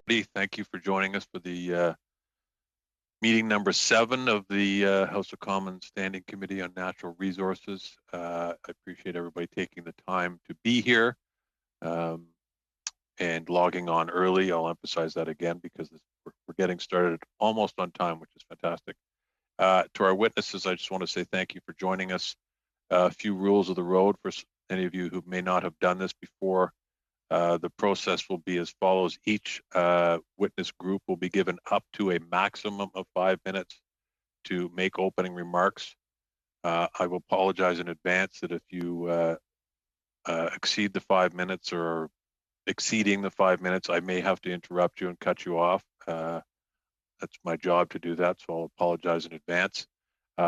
Thank you for joining us for the meeting number 7 of the House of Commons Standing Committee on Natural Resources. I appreciate everybody taking the time to be here and logging on early. I'll emphasize that again because we're getting started almost on time, which is fantastic. To our witnesses, I just want to say thank you for joining us. A few rules of the road for any of you who may not have done this before. The process will be as follows. Each witness group will be given up to a maximum of 5 minutes to make opening remarks. I will apologize in advance that if you exceed the 5 minutes or exceeding the 5 minutes, I may have to interrupt you and cut you off. That's my job to do that, so I'll apologize in advance.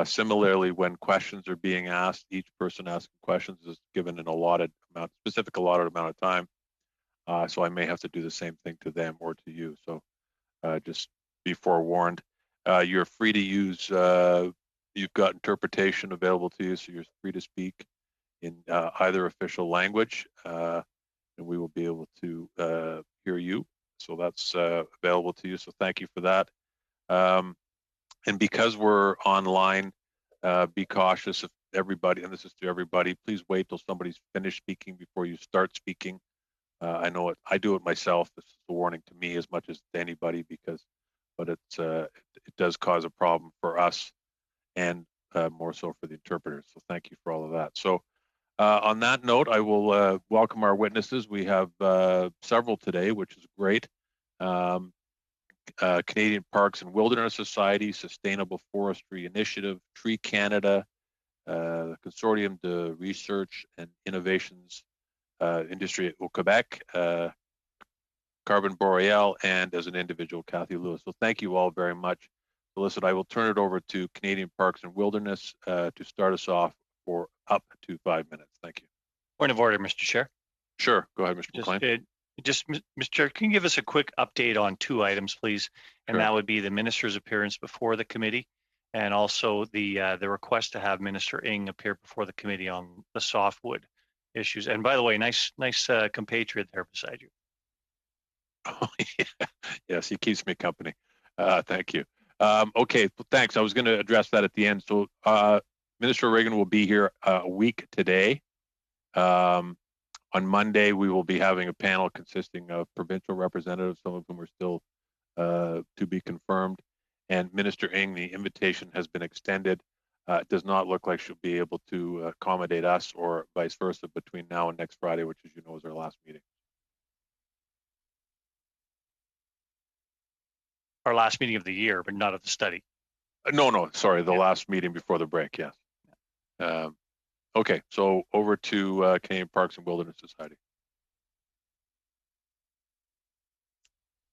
Similarly, when questions are being asked, each person asking questions is given an specific allotted amount of time. So I may have to do the same thing to them or to you. So just be forewarned. You're free to use, you've got interpretation available to you, so you're free to speak in either official language, and we will be able to hear you. So that's available to you, so thank you for that. And because we're online, be cautious of everybody, and this is to everybody, please wait till somebody's finished speaking before you start speaking. I know I do it myself. This is a warning to me as much as to anybody, but it does cause a problem for us and more so for the interpreters. So thank you for all of that. So on that note, I will welcome our witnesses. We have several today, which is great. Canadian Parks and Wilderness Society, Sustainable Forestry Initiative, Tree Canada, Consortium de Research and Innovations Industry au Quebec, Carbon Boreal, and as an individual, Kathy Lewis. So thank you all very much. So listen, I will turn it over to Canadian Parks and Wilderness to start us off for up to 5 minutes. Thank you. Point of order, Mr. Chair. Sure, go ahead, Mr. McLean. Mr. Chair, can you give us a quick update on 2 items, please? And Sure. That would be the minister's appearance before the committee, and also the request to have Minister Ng appear before the committee on the softwood issues. And by the way, nice compatriot there beside you. Oh, yeah. Yes, he keeps me company. Thank you. Okay, thanks. I was going to address that at the end. So Minister Reagan will be here a week today. On Monday, we will be having a panel consisting of provincial representatives, some of whom are still to be confirmed. And Minister Ng, the invitation has been extended. It does not look like she'll be able to accommodate us or vice versa between now and next Friday, which, as you know, is our last meeting. Our last meeting of the year, but not of the study. No, sorry, the last meeting before the break, yes. Okay, so over to Canadian Parks and Wilderness Society.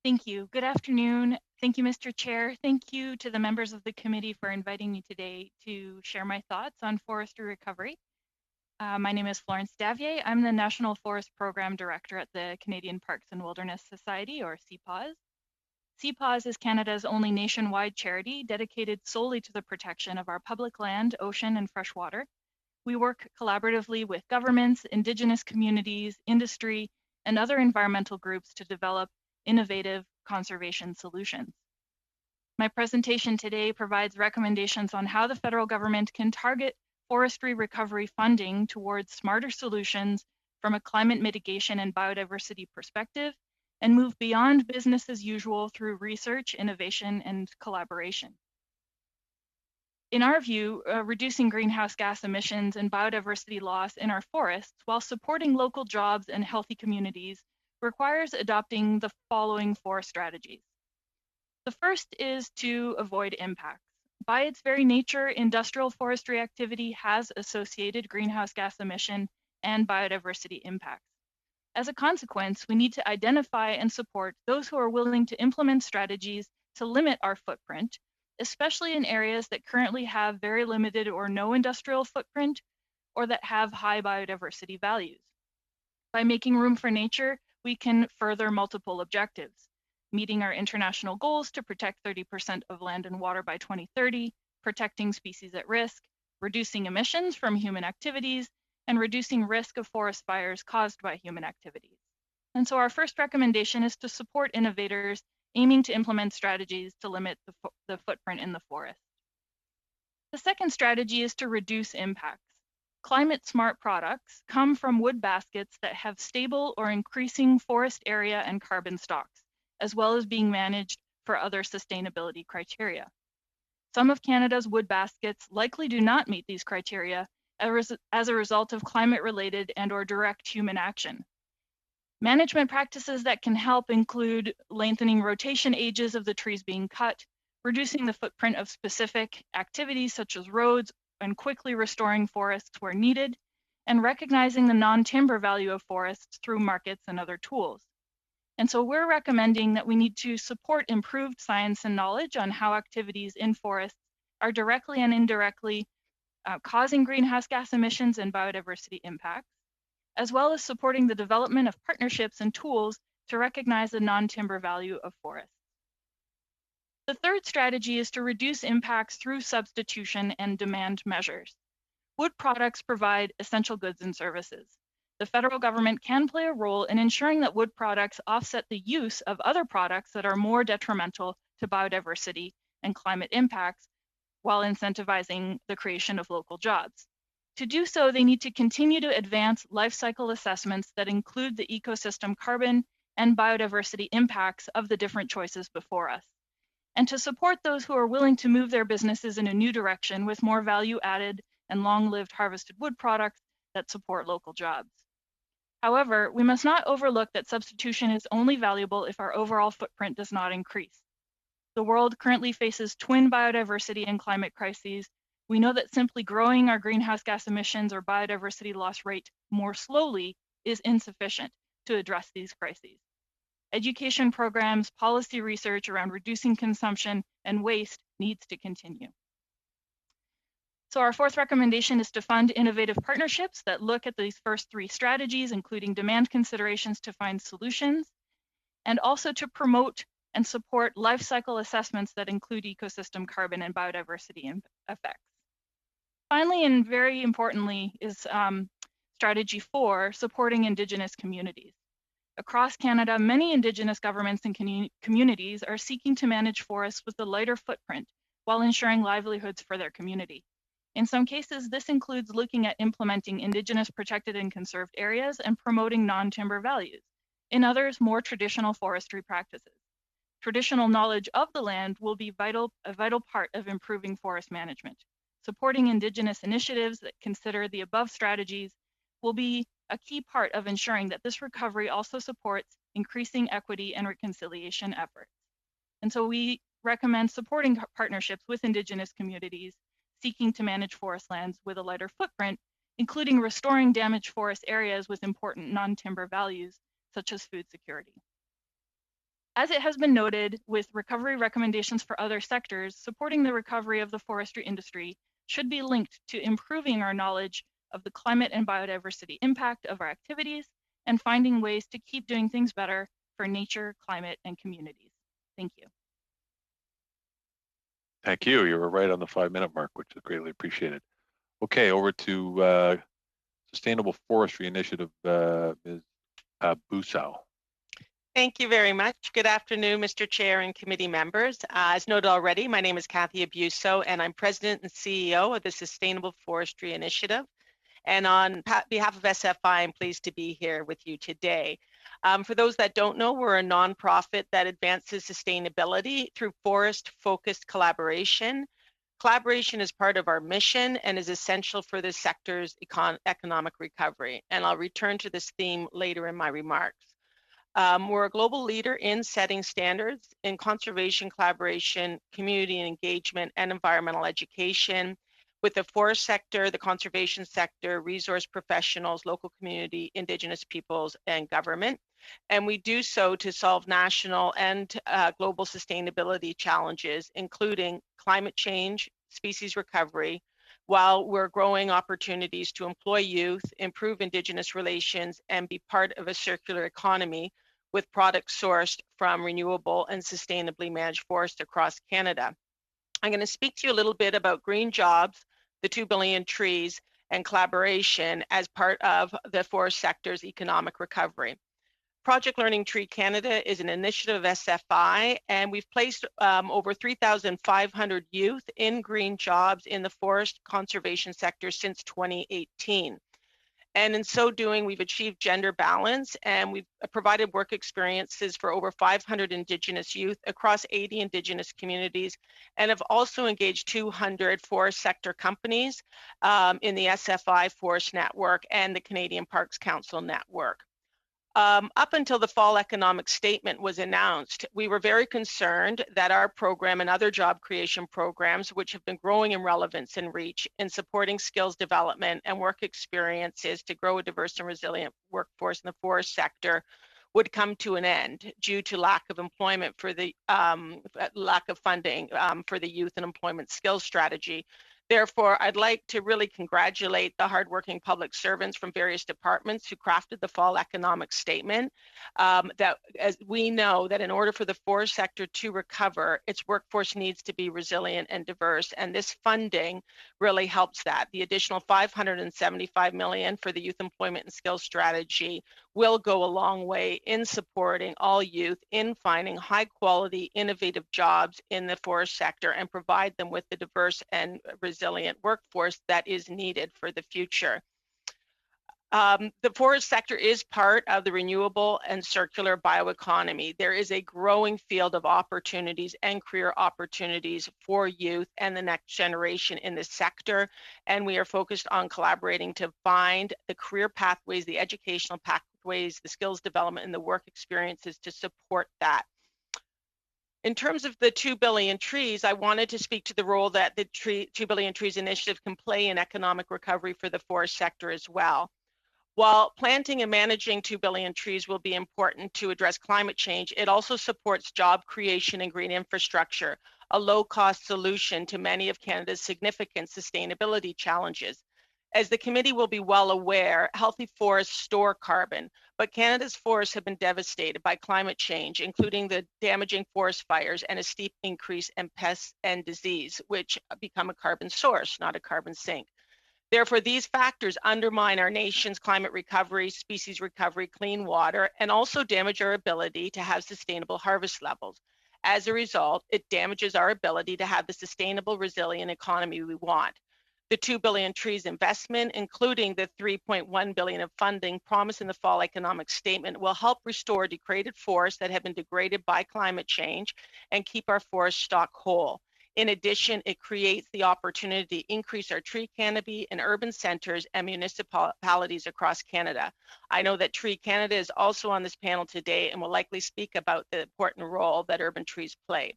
Thank you. Good afternoon. Thank you, Mr. Chair. Thank you to the members of the committee for inviting me today to share my thoughts on forestry recovery. My name is Florence Davier. I'm the National Forest Program Director at the Canadian Parks and Wilderness Society, or CPAWS. CPAWS is Canada's only nationwide charity dedicated solely to the protection of our public land, ocean, and fresh water. We work collaboratively with governments, Indigenous communities, industry, and other environmental groups to develop innovative conservation solutions. My presentation today provides recommendations on how the federal government can target forestry recovery funding towards smarter solutions from a climate mitigation and biodiversity perspective, and move beyond business as usual through research, innovation, and collaboration. In our view, reducing greenhouse gas emissions and biodiversity loss in our forests while supporting local jobs and healthy communities requires adopting the following 4 strategies. The first is to avoid impacts. By its very nature, industrial forestry activity has associated greenhouse gas emission and biodiversity impacts. As a consequence, we need to identify and support those who are willing to implement strategies to limit our footprint, especially in areas that currently have very limited or no industrial footprint or that have high biodiversity values. By making room for nature, we can further multiple objectives: meeting our international goals to protect 30% of land and water by 2030, protecting species at risk, reducing emissions from human activities, and reducing risk of forest fires caused by human activities. And so our first recommendation is to support innovators aiming to implement strategies to limit the footprint in the forest. The second strategy is to reduce impacts. Climate smart products come from wood baskets that have stable or increasing forest area and carbon stocks, as well as being managed for other sustainability criteria. Some of Canada's wood baskets likely do not meet these criteria as a result of climate-related and/or direct human action. Management practices that can help include lengthening rotation ages of the trees being cut, reducing the footprint of specific activities such as roads, and quickly restoring forests where needed, and recognizing the non-timber value of forests through markets and other tools. And so we're recommending that we need to support improved science and knowledge on how activities in forests are directly and indirectly causing greenhouse gas emissions and biodiversity impacts, as well as supporting the development of partnerships and tools to recognize the non-timber value of forests. The third strategy is to reduce impacts through substitution and demand measures. Wood products provide essential goods and services. The federal government can play a role in ensuring that wood products offset the use of other products that are more detrimental to biodiversity and climate impacts while incentivizing the creation of local jobs. To do so, they need to continue to advance life cycle assessments that include the ecosystem carbon and biodiversity impacts of the different choices before us, and to support those who are willing to move their businesses in a new direction with more value-added and long-lived harvested wood products that support local jobs. However, we must not overlook that substitution is only valuable if our overall footprint does not increase. The world currently faces twin biodiversity and climate crises. We know that simply growing our greenhouse gas emissions or biodiversity loss rate more slowly is insufficient to address these crises. Education programs, policy research around reducing consumption and waste needs to continue. So our fourth recommendation is to fund innovative partnerships that look at these first three strategies, including demand considerations to find solutions, and also to promote and support life cycle assessments that include ecosystem carbon and biodiversity effects. Finally, and very importantly, is strategy 4, supporting Indigenous communities. Across Canada, many Indigenous governments and communities are seeking to manage forests with a lighter footprint while ensuring livelihoods for their community. In some cases, this includes looking at implementing Indigenous protected and conserved areas and promoting non-timber values. In others, more traditional forestry practices. Traditional knowledge of the land will be a vital part of improving forest management. Supporting Indigenous initiatives that consider the above strategies will be a key part of ensuring that this recovery also supports increasing equity and reconciliation efforts. And so we recommend supporting partnerships with Indigenous communities seeking to manage forest lands with a lighter footprint, including restoring damaged forest areas with important non-timber values, such as food security. As it has been noted with recovery recommendations for other sectors, supporting the recovery of the forestry industry should be linked to improving our knowledge of the climate and biodiversity impact of our activities and finding ways to keep doing things better for nature, climate, and communities. Thank you. Thank you. You were right on the 5-minute mark, which is greatly appreciated. Okay, over to Sustainable Forestry Initiative, Ms. Busau. Thank you very much. Good afternoon, Mr. Chair and committee members. As noted already, my name is Kathy Abuso, and I'm President and CEO of the Sustainable Forestry Initiative. And on behalf of SFI, I'm pleased to be here with you today. For those that don't know, we're a nonprofit that advances sustainability through forest-focused collaboration. Collaboration is part of our mission and is essential for the sector's economic recovery. And I'll return to this theme later in my remarks. We're a global leader in setting standards in conservation, collaboration, community engagement, and environmental education with the forest sector, the conservation sector, resource professionals, local community, Indigenous peoples, and government. And we do so to solve national and global sustainability challenges, including climate change, species recovery, while we're growing opportunities to employ youth, improve Indigenous relations, and be part of a circular economy with products sourced from renewable and sustainably managed forests across Canada. I'm going to speak to you a little bit about green jobs, the 2 billion trees, and collaboration as part of the forest sector's economic recovery. Project Learning Tree Canada is an initiative of SFI, and we've placed over 3,500 youth in green jobs in the forest conservation sector since 2018. And in so doing, we've achieved gender balance, and we've provided work experiences for over 500 Indigenous youth across 80 Indigenous communities, and have also engaged 200 forest sector companies in the SFI Forest Network and the Canadian Parks Council network. Up until the fall economic statement was announced, we were very concerned that our program and other job creation programs, which have been growing in relevance and reach in supporting skills development and work experiences to grow a diverse and resilient workforce in the forest sector, would come to an end due to lack of employment for the lack of funding for the youth and employment skills strategy. Therefore, I'd like to really congratulate the hardworking public servants from various departments who crafted the fall economic statement. That, as we know, that in order for the forest sector to recover, its workforce needs to be resilient and diverse, and this funding really helps that. The additional $575 million for the youth employment and skills strategy will go a long way in supporting all youth in finding high quality, innovative jobs in the forest sector and provide them with the diverse and resilient workforce that is needed for the future. The forest sector is part of the renewable and circular bioeconomy. There is a growing field of opportunities and career opportunities for youth and the next generation in this sector, and we are focused on collaborating to find the career pathways, the educational pathways, the skills development, and the work experiences to support that. In terms of the 2 billion trees, I wanted to speak to the role that the 2 billion trees initiative can play in economic recovery for the forest sector as well. While planting and managing 2 billion trees will be important to address climate change, it also supports job creation and green infrastructure, a low-cost solution to many of Canada's significant sustainability challenges. As the committee will be well aware, healthy forests store carbon, but Canada's forests have been devastated by climate change, including the damaging forest fires and a steep increase in pests and disease, which become a carbon source, not a carbon sink. Therefore, these factors undermine our nation's climate recovery, species recovery, clean water, and also damage our ability to have sustainable harvest levels. As a result, it damages our ability to have the sustainable, resilient economy we want. The 2 billion trees investment, including the $3.1 billion of funding promised in the fall economic statement, will help restore degraded forests that have been degraded by climate change and keep our forest stock whole. In addition, it creates the opportunity to increase our tree canopy in urban centers and municipalities across Canada. I know that Tree Canada is also on this panel today and will likely speak about the important role that urban trees play.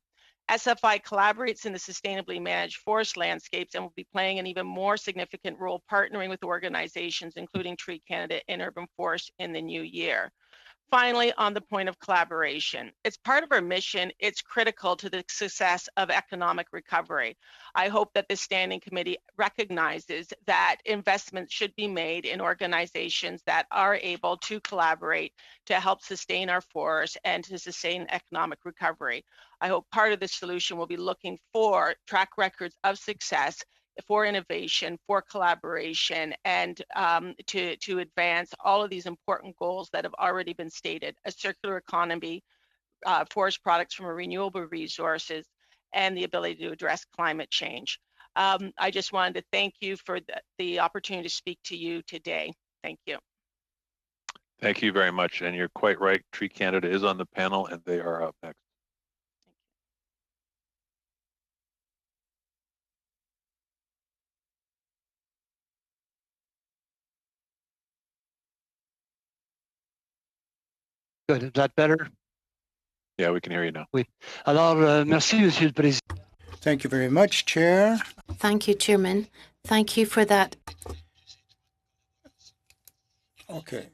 SFI collaborates in the sustainably managed forest landscapes and will be playing an even more significant role partnering with organizations, including Tree Canada and Urban Forests in the new year. Finally, on the point of collaboration, it's part of our mission. It's critical to the success of economic recovery. I hope that this standing committee recognizes that investments should be made in organizations that are able to collaborate to help sustain our forests and to sustain economic recovery. I hope part of the solution will be looking for track records of success for innovation, for collaboration, and to advance all of these important goals that have already been stated: a circular economy, forest products from renewable resources, and the ability to address climate change. I just wanted to thank you for the opportunity to speak to you today. Thank you. Thank you very much. And you're quite right. Tree Canada is on the panel and they are up next. Good. Is that better? Yeah, we can hear you now. Oui. Alors, merci, Monsieur le Président. Thank you very much, Chair. Thank you, Chairman. Thank you for that. Okay.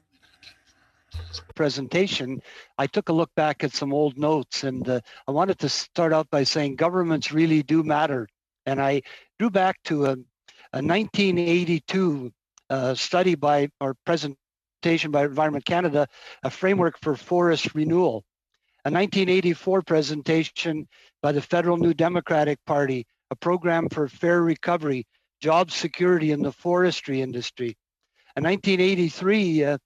Presentation. I took a look back at some old notes, and I wanted to start out by saying governments really do matter. And I drew back to a 1982 study by, or presentation by Environment Canada, a framework for forest renewal. A 1984 presentation by the Federal New Democratic Party, a program for fair recovery, job security in the forestry industry. A 1983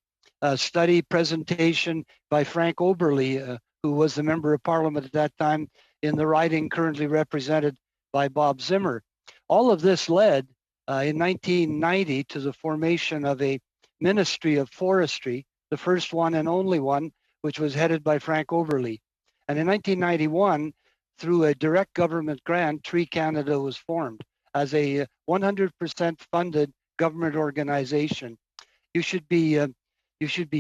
study presentation by Frank Oberle, who was the member of parliament at that time in the riding currently represented by Bob Zimmer. All of this led in 1990 to the formation of a Ministry of Forestry, the first one and only one, which was headed by Frank Oberle. And in 1991, through a direct government grant, Tree Canada was formed as a 100% funded government organization. You should be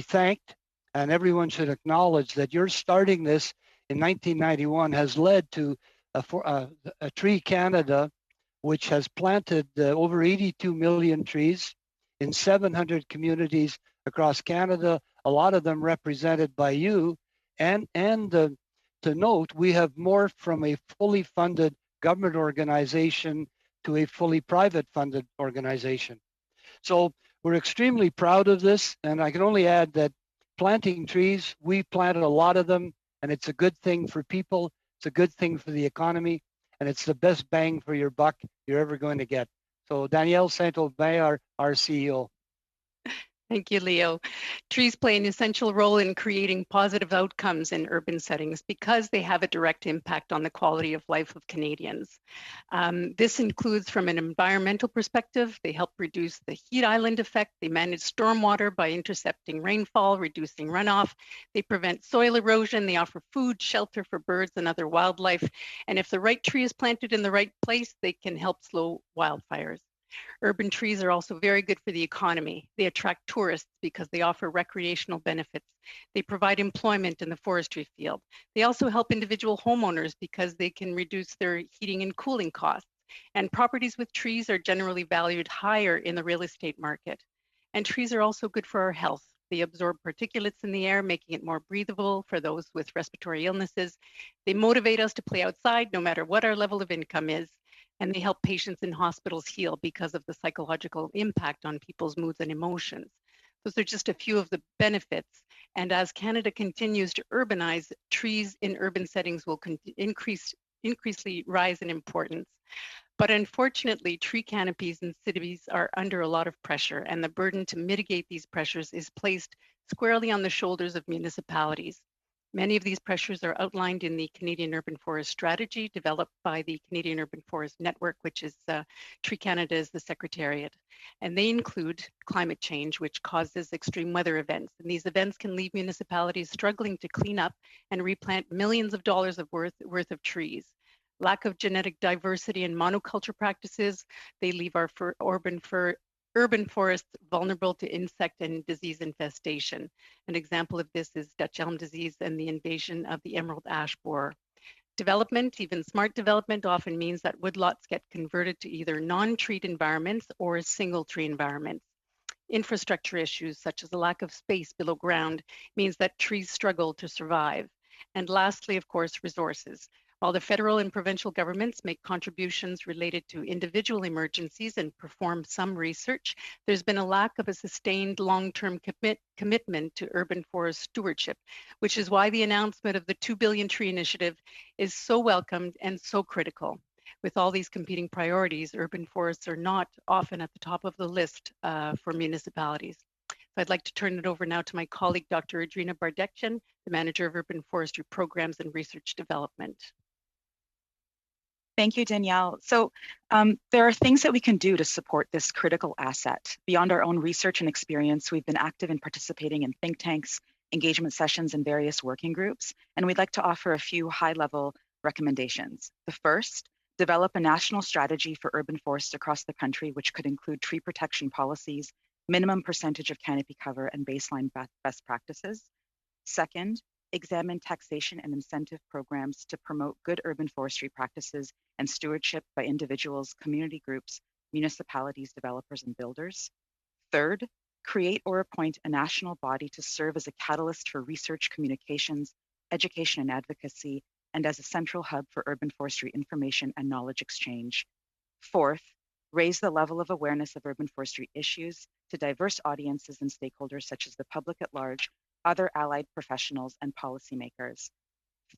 thanked, and everyone should acknowledge that your starting this in 1991 has led to a Tree Canada, which has planted over 82 million trees in 700 communities across Canada, a lot of them represented by you. And to note, we have morphed from a fully funded government organization to a fully private funded organization. So we're extremely proud of this. And I can only add that planting trees, we planted a lot of them, and it's a good thing for people. It's a good thing for the economy, and it's the best bang for your buck you're ever going to get. So Danielle Saint-Aubin, our CEO. Thank you, Leo. Trees play an essential role in creating positive outcomes in urban settings because they have a direct impact on the quality of life of Canadians. This includes from an environmental perspective, they help reduce the heat island effect, they manage stormwater by intercepting rainfall, reducing runoff, they prevent soil erosion, they offer food, shelter for birds and other wildlife, and if the right tree is planted in the right place, they can help slow wildfires. Urban trees are also very good for the economy. They attract tourists because they offer recreational benefits. They provide employment in the forestry field. They also help individual homeowners because they can reduce their heating and cooling costs. And properties with trees are generally valued higher in the real estate market. And trees are also good for our health. They absorb particulates in the air, making it more breathable for those with respiratory illnesses. They motivate us to play outside no matter what our level of income is. And they help patients in hospitals heal because of the psychological impact on people's moods and emotions. Those are just a few of the benefits. And as Canada continues to urbanize, trees in urban settings will increasingly rise in importance. But unfortunately, tree canopies in cities are under a lot of pressure, and the burden to mitigate these pressures is placed squarely on the shoulders of municipalities. Many of these pressures are outlined in the Canadian Urban Forest Strategy developed by the Canadian Urban Forest Network, which is Tree Canada is the secretariat. And they include climate change, which causes extreme weather events. And these events can leave municipalities struggling to clean up and replant millions of dollars of worth of trees. Lack of genetic diversity and monoculture practices, they leave our urban forests vulnerable to insect and disease infestation. An example of this is Dutch elm disease and the invasion of the emerald ash borer. Development, even smart development, often means that woodlots get converted to either non-treed environments or single tree environments. Infrastructure issues, such as a lack of space below ground, means that trees struggle to survive. And lastly, of course, resources. While the federal and provincial governments make contributions related to individual emergencies and perform some research, there's been a lack of a sustained long-term commitment to urban forest stewardship, which is why the announcement of the 2 billion tree initiative is so welcomed and so critical. With all these competing priorities, urban forests are not often at the top of the list for municipalities. So I'd like to turn it over now to my colleague, Dr. Adrina Bardekjian, the Manager of Urban Forestry Programs and Research Development. Thank you, Danielle. So there are things that we can do to support this critical asset. Beyond our own research and experience, we've been active in participating in think tanks, engagement sessions, and various working groups, and we'd like to offer a few high-level recommendations. The first, develop a national strategy for urban forests across the country, which could include tree protection policies, minimum percentage of canopy cover, and baseline best practices. Second, examine taxation and incentive programs to promote good urban forestry practices and stewardship by individuals, community groups, municipalities, developers, and builders. Third, create or appoint a national body to serve as a catalyst for research, communications, education, and advocacy, and as a central hub for urban forestry information and knowledge exchange. Fourth, raise the level of awareness of urban forestry issues to diverse audiences and stakeholders such as the public at large, other allied professionals, and policymakers.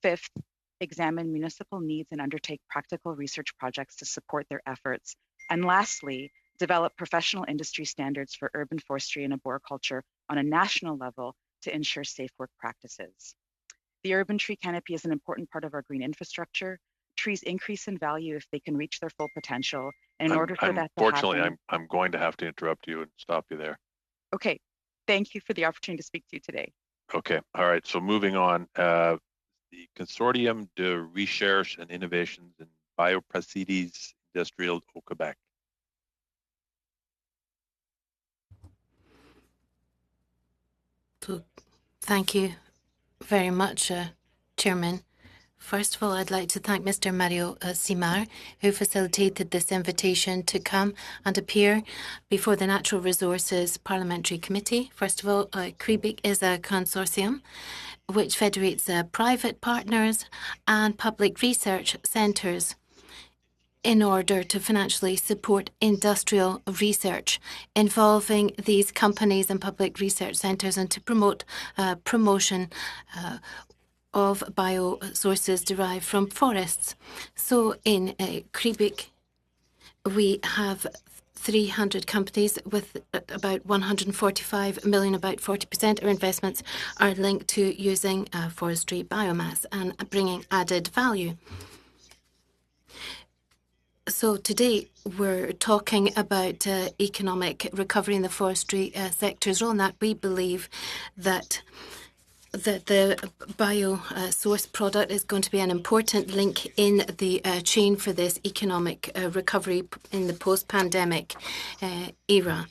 Fifth, examine municipal needs and undertake practical research projects to support their efforts. And lastly, develop professional industry standards for urban forestry and arboriculture on a national level to ensure safe work practices. The urban tree canopy is an important part of our green infrastructure. Trees increase in value if they can reach their full potential. And in order for that to happen... I'm going to have to interrupt you and stop you there. Okay, thank you for the opportunity to speak to you today. Okay, all right, so moving on. The Consortium de Recherche and Innovations in Bioprocédés Industriels au Québec. So, thank you very much, Chairman. First of all, I'd like to thank Mr. Mario Simard, who facilitated this invitation to come and appear before the Natural Resources Parliamentary Committee. First of all, CREBIC is a consortium which federates private partners and public research centres in order to financially support industrial research involving these companies and public research centres and to promote promotion of biosources derived from forests. So in CREBIC, we have 300 companies with about 145 million, about 40% of our investments are linked to using forestry biomass and bringing added value. So today we're talking about economic recovery in the forestry sector's role, and that we believe that the biosource product is going to be an important link in the chain for this economic recovery in the post-pandemic era.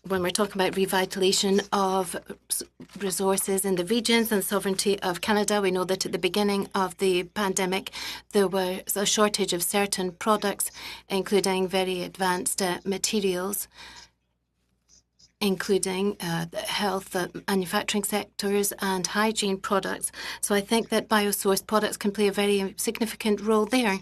When we're talking about revitalisation of resources in the regions and sovereignty of Canada, we know that at the beginning of the pandemic, there was a shortage of certain products, including very advanced materials, including the health, manufacturing sectors and hygiene products. So I think that biosourced products can play a very significant role there.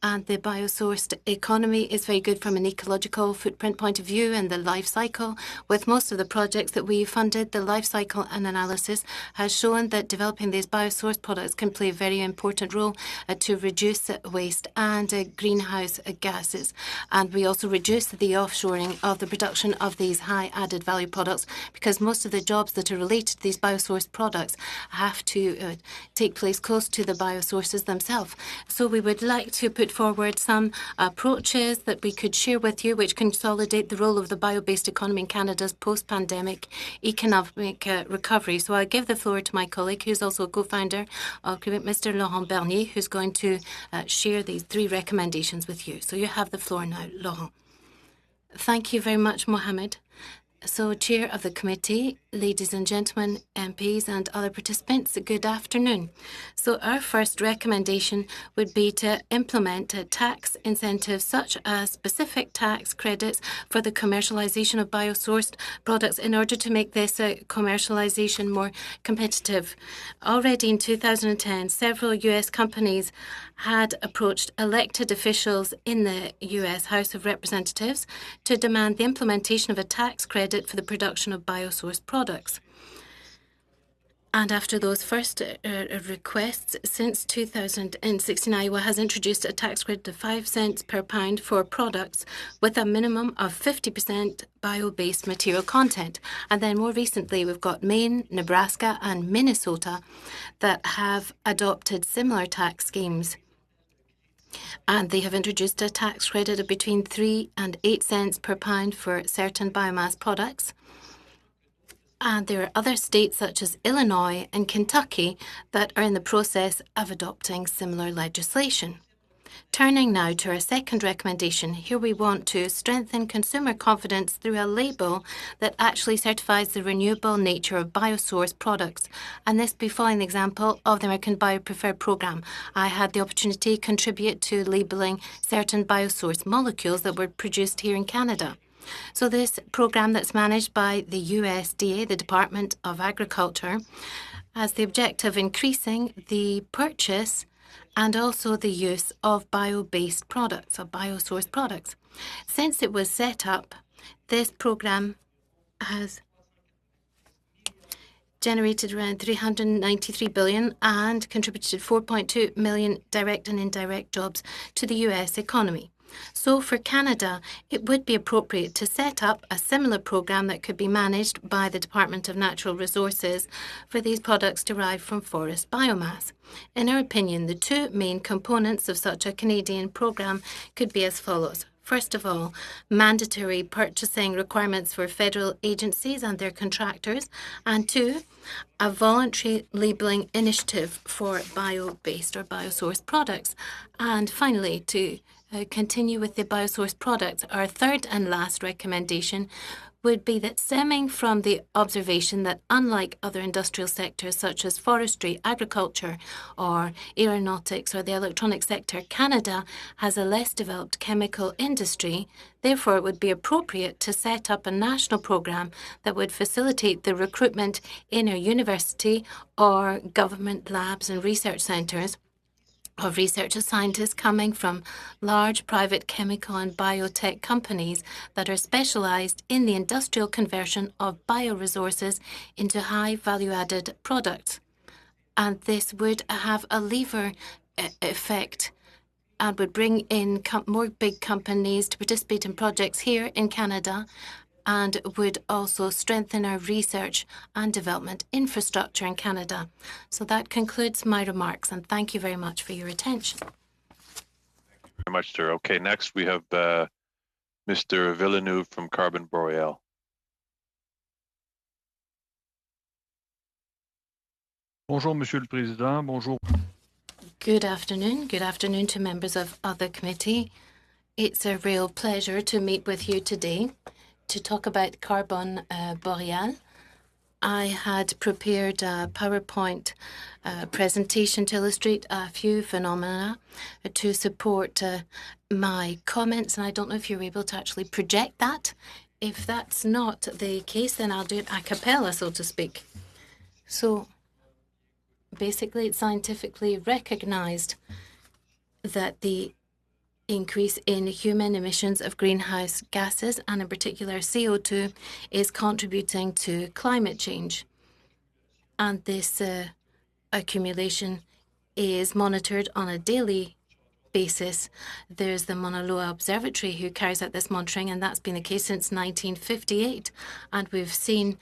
And the biosourced economy is very good from an ecological footprint point of view and the life cycle. With most of the projects that we funded, the life cycle and analysis has shown that developing these biosourced products can play a very important role to reduce waste and greenhouse gases. And we also reduce the offshoring of the production of these high added value products, because most of the jobs that are related to these biosourced products have to take place close to the biosources themselves. So we would like to put forward some approaches that we could share with you which consolidate the role of the bio-based economy in Canada's post-pandemic economic recovery. So I'll give the floor to my colleague, who's also a co-founder of CREBIC, Mr. Laurent Bernier, who's going to share these 3 recommendations with you. So you have the floor now, Laurent. Thank you very much, Mohamed. So, Chair of the Committee, ladies and gentlemen, MPs and other participants, good afternoon. So our first recommendation would be to implement tax incentives such as specific tax credits for the commercialisation of biosourced products in order to make this commercialisation more competitive. Already in 2010, several US companies had approached elected officials in the US House of Representatives to demand the implementation of a tax credit for the production of biosourced products. And after those first requests, since 2016, Iowa has introduced a tax credit of 5 cents per pound for products with a minimum of 50% bio-based material content. And then more recently, we've got Maine, Nebraska, and Minnesota that have adopted similar tax schemes. And they have introduced a tax credit of between 3 and 8 cents per pound for certain biomass products. And there are other states such as Illinois and Kentucky that are in the process of adopting similar legislation. Turning now to our second recommendation, here we want to strengthen consumer confidence through a label that actually certifies the renewable nature of biosourced products. And this be following the example of the American BioPreferred program. I had the opportunity to contribute to labelling certain biosourced molecules that were produced here in Canada. So this program that's managed by the USDA, the Department of Agriculture, has the objective of increasing the purchase and also the use of bio-based products, of biosourced products. Since it was set up, this program has generated around $393 billion and contributed 4.2 million direct and indirect jobs to the US economy. So for Canada, it would be appropriate to set up a similar program that could be managed by the Department of Natural Resources for these products derived from forest biomass. In our opinion, the two main components of such a Canadian program could be as follows. First of all, mandatory purchasing requirements for federal agencies and their contractors, and two, a voluntary labelling initiative for bio-based or biosourced products. And finally, to continue with the biosourced products, our third and last recommendation would be that, stemming from the observation that unlike other industrial sectors such as forestry, agriculture, or aeronautics or the electronic sector, Canada has a less developed chemical industry. Therefore, it would be appropriate to set up a national program that would facilitate the recruitment in our university or government labs and research centres of researcher scientists coming from large private chemical and biotech companies that are specialized in the industrial conversion of bioresources into high value-added products. And this would have a lever effect and would bring in more big companies to participate in projects here in Canada, and would also strengthen our research and development infrastructure in Canada. So that concludes my remarks, and thank you very much for your attention. Thank you very much, sir. Okay, next we have Mr. Villeneuve from Carbon Boreal. Bonjour, Monsieur le Président. Bonjour. Good afternoon. Good afternoon to members of the committee. It's a real pleasure to meet with you today to talk about Carbon Boreal. I had prepared a PowerPoint presentation to illustrate a few phenomena to support my comments, and I don't know if you're able to actually project that. If that's not the case, then I'll do it a cappella, so to speak. So basically, it's scientifically recognized that the increase in human emissions of greenhouse gases, and in particular CO2, is contributing to climate change. And this accumulation is monitored on a daily basis. There's the Mauna Loa Observatory who carries out this monitoring, and that's been the case since 1958. And we've seen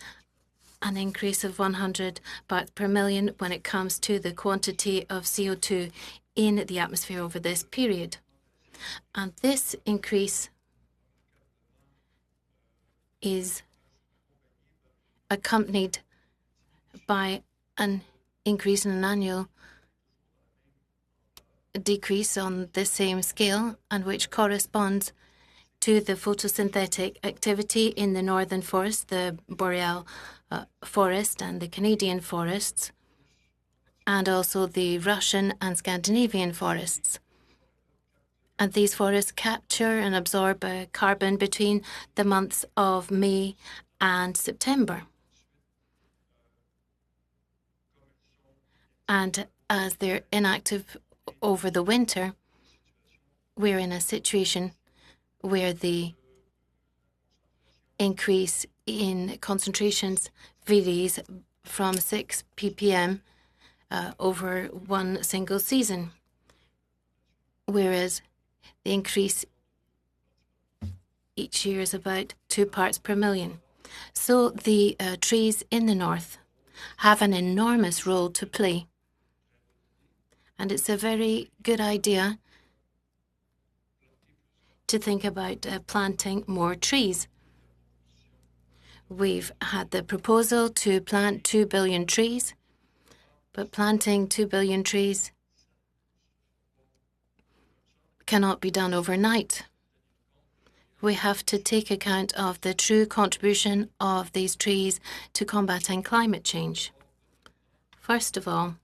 an increase of 100 parts per million when it comes to the quantity of CO2 in the atmosphere over this period. And this increase is accompanied by an increase in an annual decrease on the same scale, and which corresponds to the photosynthetic activity in the northern forest, the boreal forest and the Canadian forests, and also the Russian and Scandinavian forests. And these forests capture and absorb carbon between the months of May and September. And as they're inactive over the winter, we're in a situation where the increase in concentrations varies from 6 ppm over one single season, whereas the increase each year is about 2 parts per million. So the trees in the north have an enormous role to play. And it's a very good idea to think about planting more trees. We've had the proposal to plant 2 billion trees, but planting 2 billion trees cannot be done overnight. We have to take account of the true contribution of these trees to combating climate change. First of all,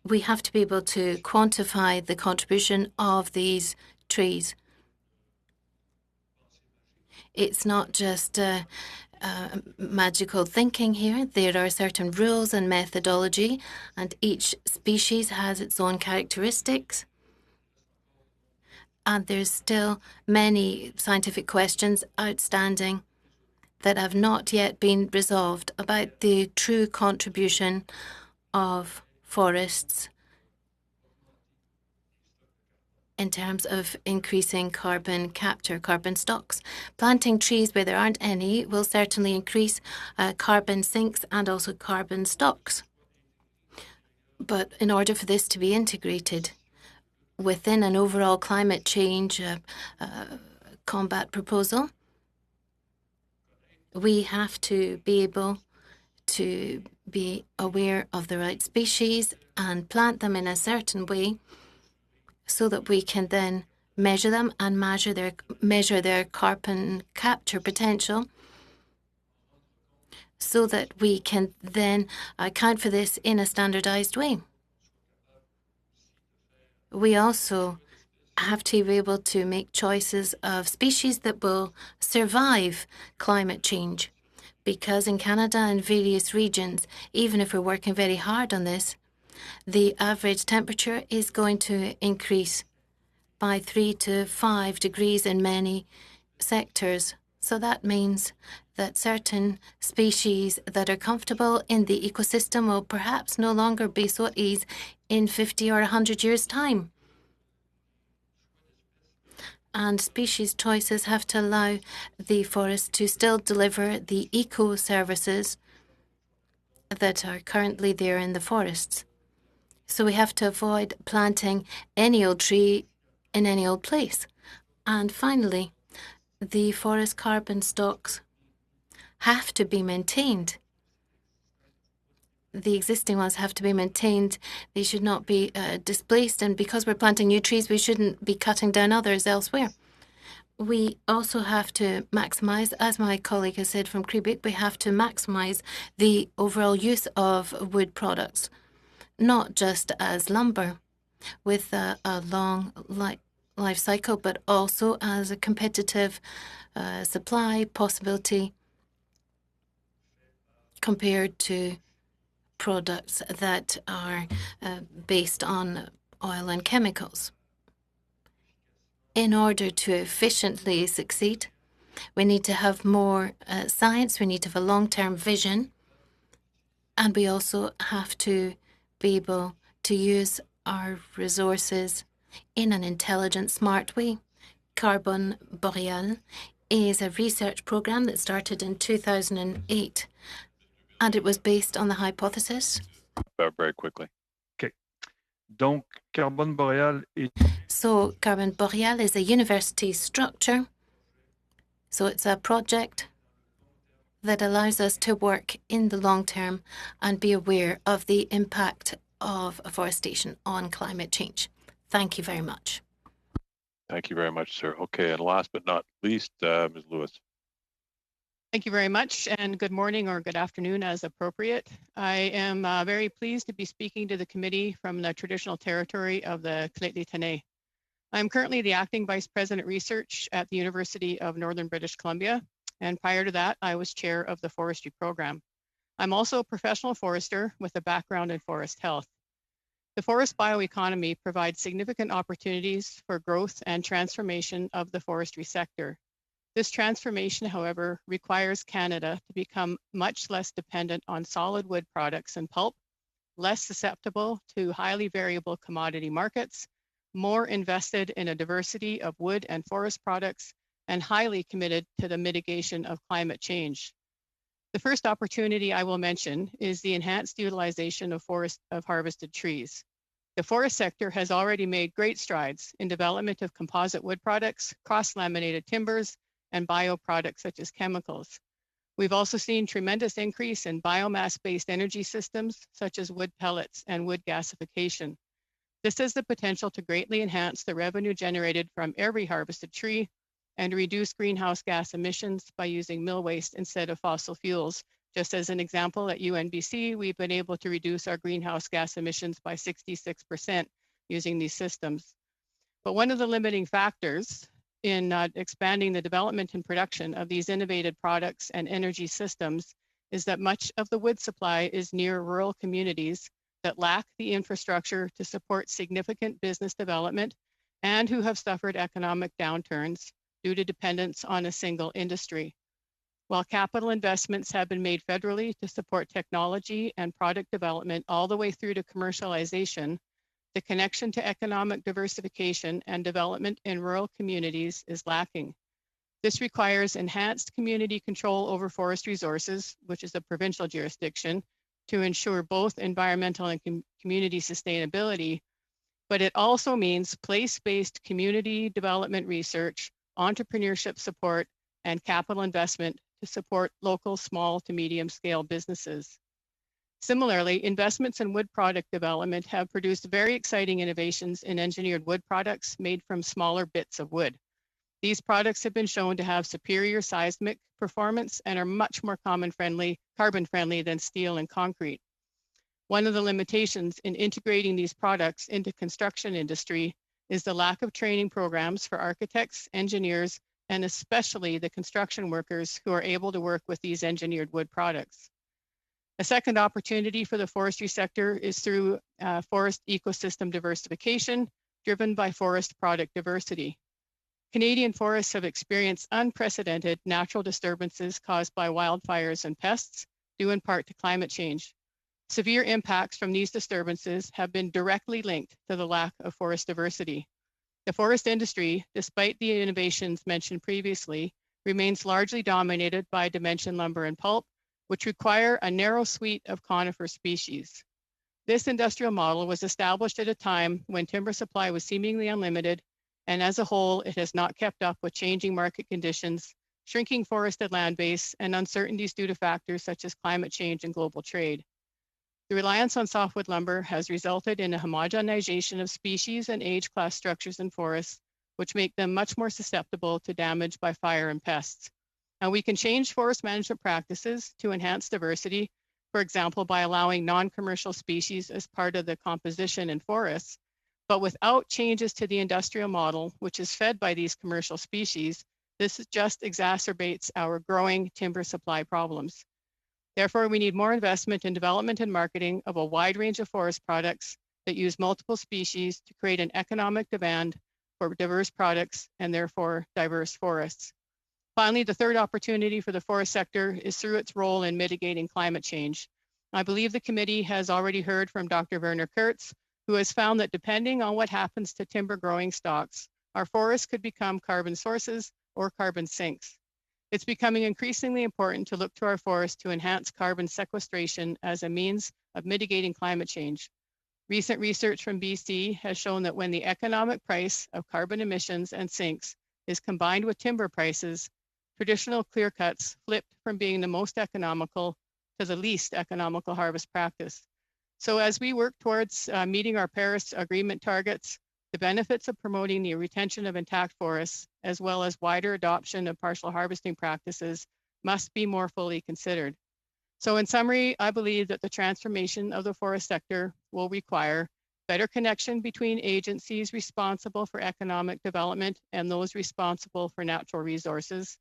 we have to be able to quantify the contribution of these trees. It's not just magical thinking here. There are certain rules and methodology, and each species has its own characteristics. And there's still many scientific questions outstanding that have not yet been resolved about the true contribution of forests in terms of increasing carbon capture, carbon stocks. Planting trees where there aren't any will certainly increase carbon sinks and also carbon stocks. But in order for this to be integrated within an overall climate change combat proposal, we have to be able to be aware of the right species and plant them in a certain way so that we can then measure them and measure their carbon capture potential, so that we can then account for this in a standardized way. We also have to be able to make choices of species that will survive climate change, because in Canada and various regions, even if we're working very hard on this, the average temperature is going to increase by 3 to 5 degrees in many sectors. So that means that certain species that are comfortable in the ecosystem will perhaps no longer be so at ease in 50 or 100 years' time. And species choices have to allow the forest to still deliver the eco-services that are currently there in the forests. So we have to avoid planting any old tree in any old place. And finally, the forest carbon stocks have to be maintained. The existing ones have to be maintained. They should not be displaced. And because we're planting new trees, we shouldn't be cutting down others elsewhere. We also have to maximize, as my colleague has said from Creebeck, we have to maximize the overall use of wood products, not just as lumber with a long life cycle, but also as a competitive supply possibility compared to products that are based on oil and chemicals. In order to efficiently succeed, we need to have more science, we need to have a long-term vision, and we also have to be able to use our resources in an intelligent, smart way. Carbon Boreal is a research program that started in 2008, and it was based on the hypothesis. Very quickly. Okay. Donc, Carbone Boréal est... So, Carbon Boreal is a university structure. So it's a project that allows us to work in the long term and be aware of the impact of afforestation on climate change. Thank you very much. Thank you very much, sir. Okay, and last but not least, Ms. Lewis. Thank you very much, and good morning or good afternoon as appropriate. I am very pleased to be speaking to the committee from the traditional territory of the Lheidli-T'enneh. I'm currently the Acting Vice President Research at the University of Northern British Columbia, and prior to that, I was chair of the forestry program. I'm also a professional forester with a background in forest health. The forest bioeconomy provides significant opportunities for growth and transformation of the forestry sector. This transformation, however, requires Canada to become much less dependent on solid wood products and pulp, less susceptible to highly variable commodity markets, more invested in a diversity of wood and forest products, and highly committed to the mitigation of climate change. The first opportunity I will mention is the enhanced utilization of harvested trees. The forest sector has already made great strides in development of composite wood products, cross-laminated timbers, and bioproducts such as chemicals. We've also seen tremendous increase in biomass-based energy systems such as wood pellets and wood gasification. This has the potential to greatly enhance the revenue generated from every harvested tree and reduce greenhouse gas emissions by using mill waste instead of fossil fuels. Just as an example, at UNBC, we've been able to reduce our greenhouse gas emissions by 66% using these systems. But one of the limiting factors in expanding the development and production of these innovative products and energy systems is that much of the wood supply is near rural communities that lack the infrastructure to support significant business development and who have suffered economic downturns due to dependence on a single industry. While capital investments have been made federally to support technology and product development all the way through to commercialization, the connection to economic diversification and development in rural communities is lacking. This requires enhanced community control over forest resources, which is a provincial jurisdiction, to ensure both environmental and community sustainability, but it also means place-based community development research, entrepreneurship support, and capital investment to support local small to medium scale businesses. Similarly, investments in wood product development have produced very exciting innovations in engineered wood products made from smaller bits of wood. These products have been shown to have superior seismic performance and are much more carbon friendly than steel and concrete. One of the limitations in integrating these products into construction industry is the lack of training programs for architects, engineers, and especially the construction workers who are able to work with these engineered wood products. A second opportunity for the forestry sector is through forest ecosystem diversification driven by forest product diversity. Canadian forests have experienced unprecedented natural disturbances caused by wildfires and pests, due in part to climate change. Severe impacts from these disturbances have been directly linked to the lack of forest diversity. The forest industry, despite the innovations mentioned previously, remains largely dominated by dimension lumber and pulp, which require a narrow suite of conifer species. This industrial model was established at a time when timber supply was seemingly unlimited, and as a whole, it has not kept up with changing market conditions, shrinking forested land base, and uncertainties due to factors such as climate change and global trade. The reliance on softwood lumber has resulted in a homogenization of species and age class structures in forests, which make them much more susceptible to damage by fire and pests. And we can change forest management practices to enhance diversity, for example, by allowing non-commercial species as part of the composition in forests, but without changes to the industrial model, which is fed by these commercial species, this just exacerbates our growing timber supply problems. Therefore, we need more investment in development and marketing of a wide range of forest products that use multiple species to create an economic demand for diverse products and therefore diverse forests. Finally, the third opportunity for the forest sector is through its role in mitigating climate change. I believe the committee has already heard from Dr. Werner Kurtz, who has found that depending on what happens to timber growing stocks, our forests could become carbon sources or carbon sinks. It's becoming increasingly important to look to our forests to enhance carbon sequestration as a means of mitigating climate change. Recent research from BC has shown that when the economic price of carbon emissions and sinks is combined with timber prices, traditional clear cuts flipped from being the most economical to the least economical harvest practice. So as we work towards meeting our Paris Agreement targets, the benefits of promoting the retention of intact forests, as well as wider adoption of partial harvesting practices, must be more fully considered. So in summary, I believe that the transformation of the forest sector will require better connection between agencies responsible for economic development and those responsible for natural resources,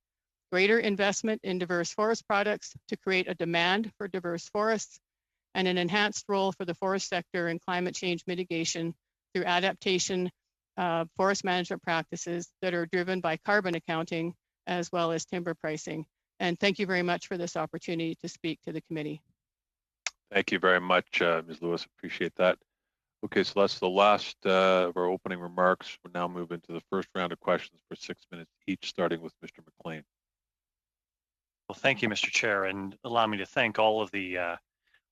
greater investment in diverse forest products to create a demand for diverse forests, and an enhanced role for the forest sector in climate change mitigation through adaptation of forest management practices that are driven by carbon accounting as well as timber pricing. And thank you very much for this opportunity to speak to the committee. Thank you very much, Ms. Lewis. Appreciate that. Okay, so that's the last of our opening remarks. We'll now move into the first round of questions for 6 minutes each, starting with Mr. McLean. Well, thank you, Mr. Chair, and allow me to thank all the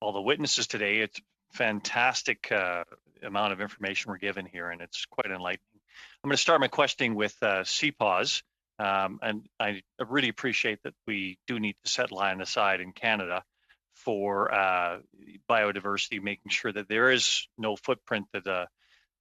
witnesses today. It's fantastic amount of information we're given here, and it's quite enlightening. I'm going to start my questioning with CPAWS, and I really appreciate that we do need to set land aside in Canada for biodiversity, making sure that there is no footprint that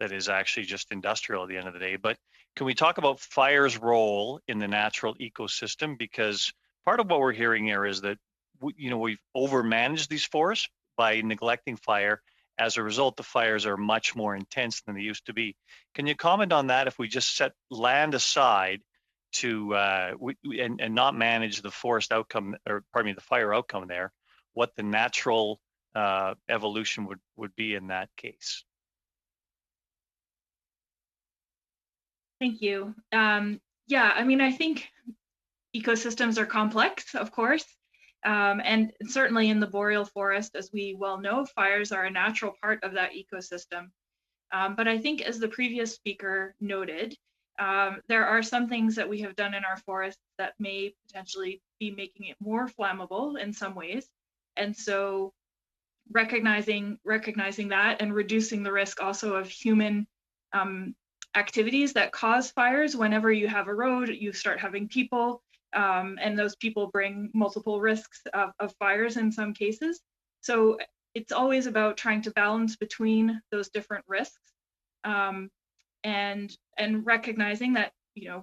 is actually just industrial at the end of the day. But can we talk about fire's role in the natural ecosystem? Because part of what we're hearing here is that we've overmanaged these forests by neglecting fire. As a result, the fires are much more intense than they used to be. Can you comment on that? If we just set land aside to and not manage the forest outcome, or pardon me, the fire outcome there, what the natural evolution would be in that case? Thank you. Yeah, I mean, I think ecosystems are complex, of course, and certainly in the boreal forest, as we well know, fires are a natural part of that ecosystem. But I think, as the previous speaker noted, there are some things that we have done in our forests that may potentially be making it more flammable in some ways. And so recognizing that and reducing the risk also of human activities that cause fires. Whenever you have a road, you start having people, and those people bring multiple risks of fires in some cases. So it's always about trying to balance between those different risks, and recognizing that, you know,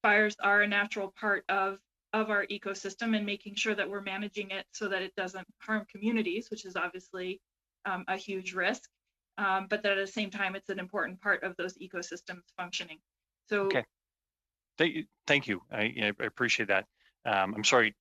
fires are a natural part of our ecosystem, and making sure that we're managing it so that it doesn't harm communities, which is obviously a huge risk, but that at the same time it's an important part of those ecosystems functioning. So okay, thank you. I appreciate that. I'm sorry,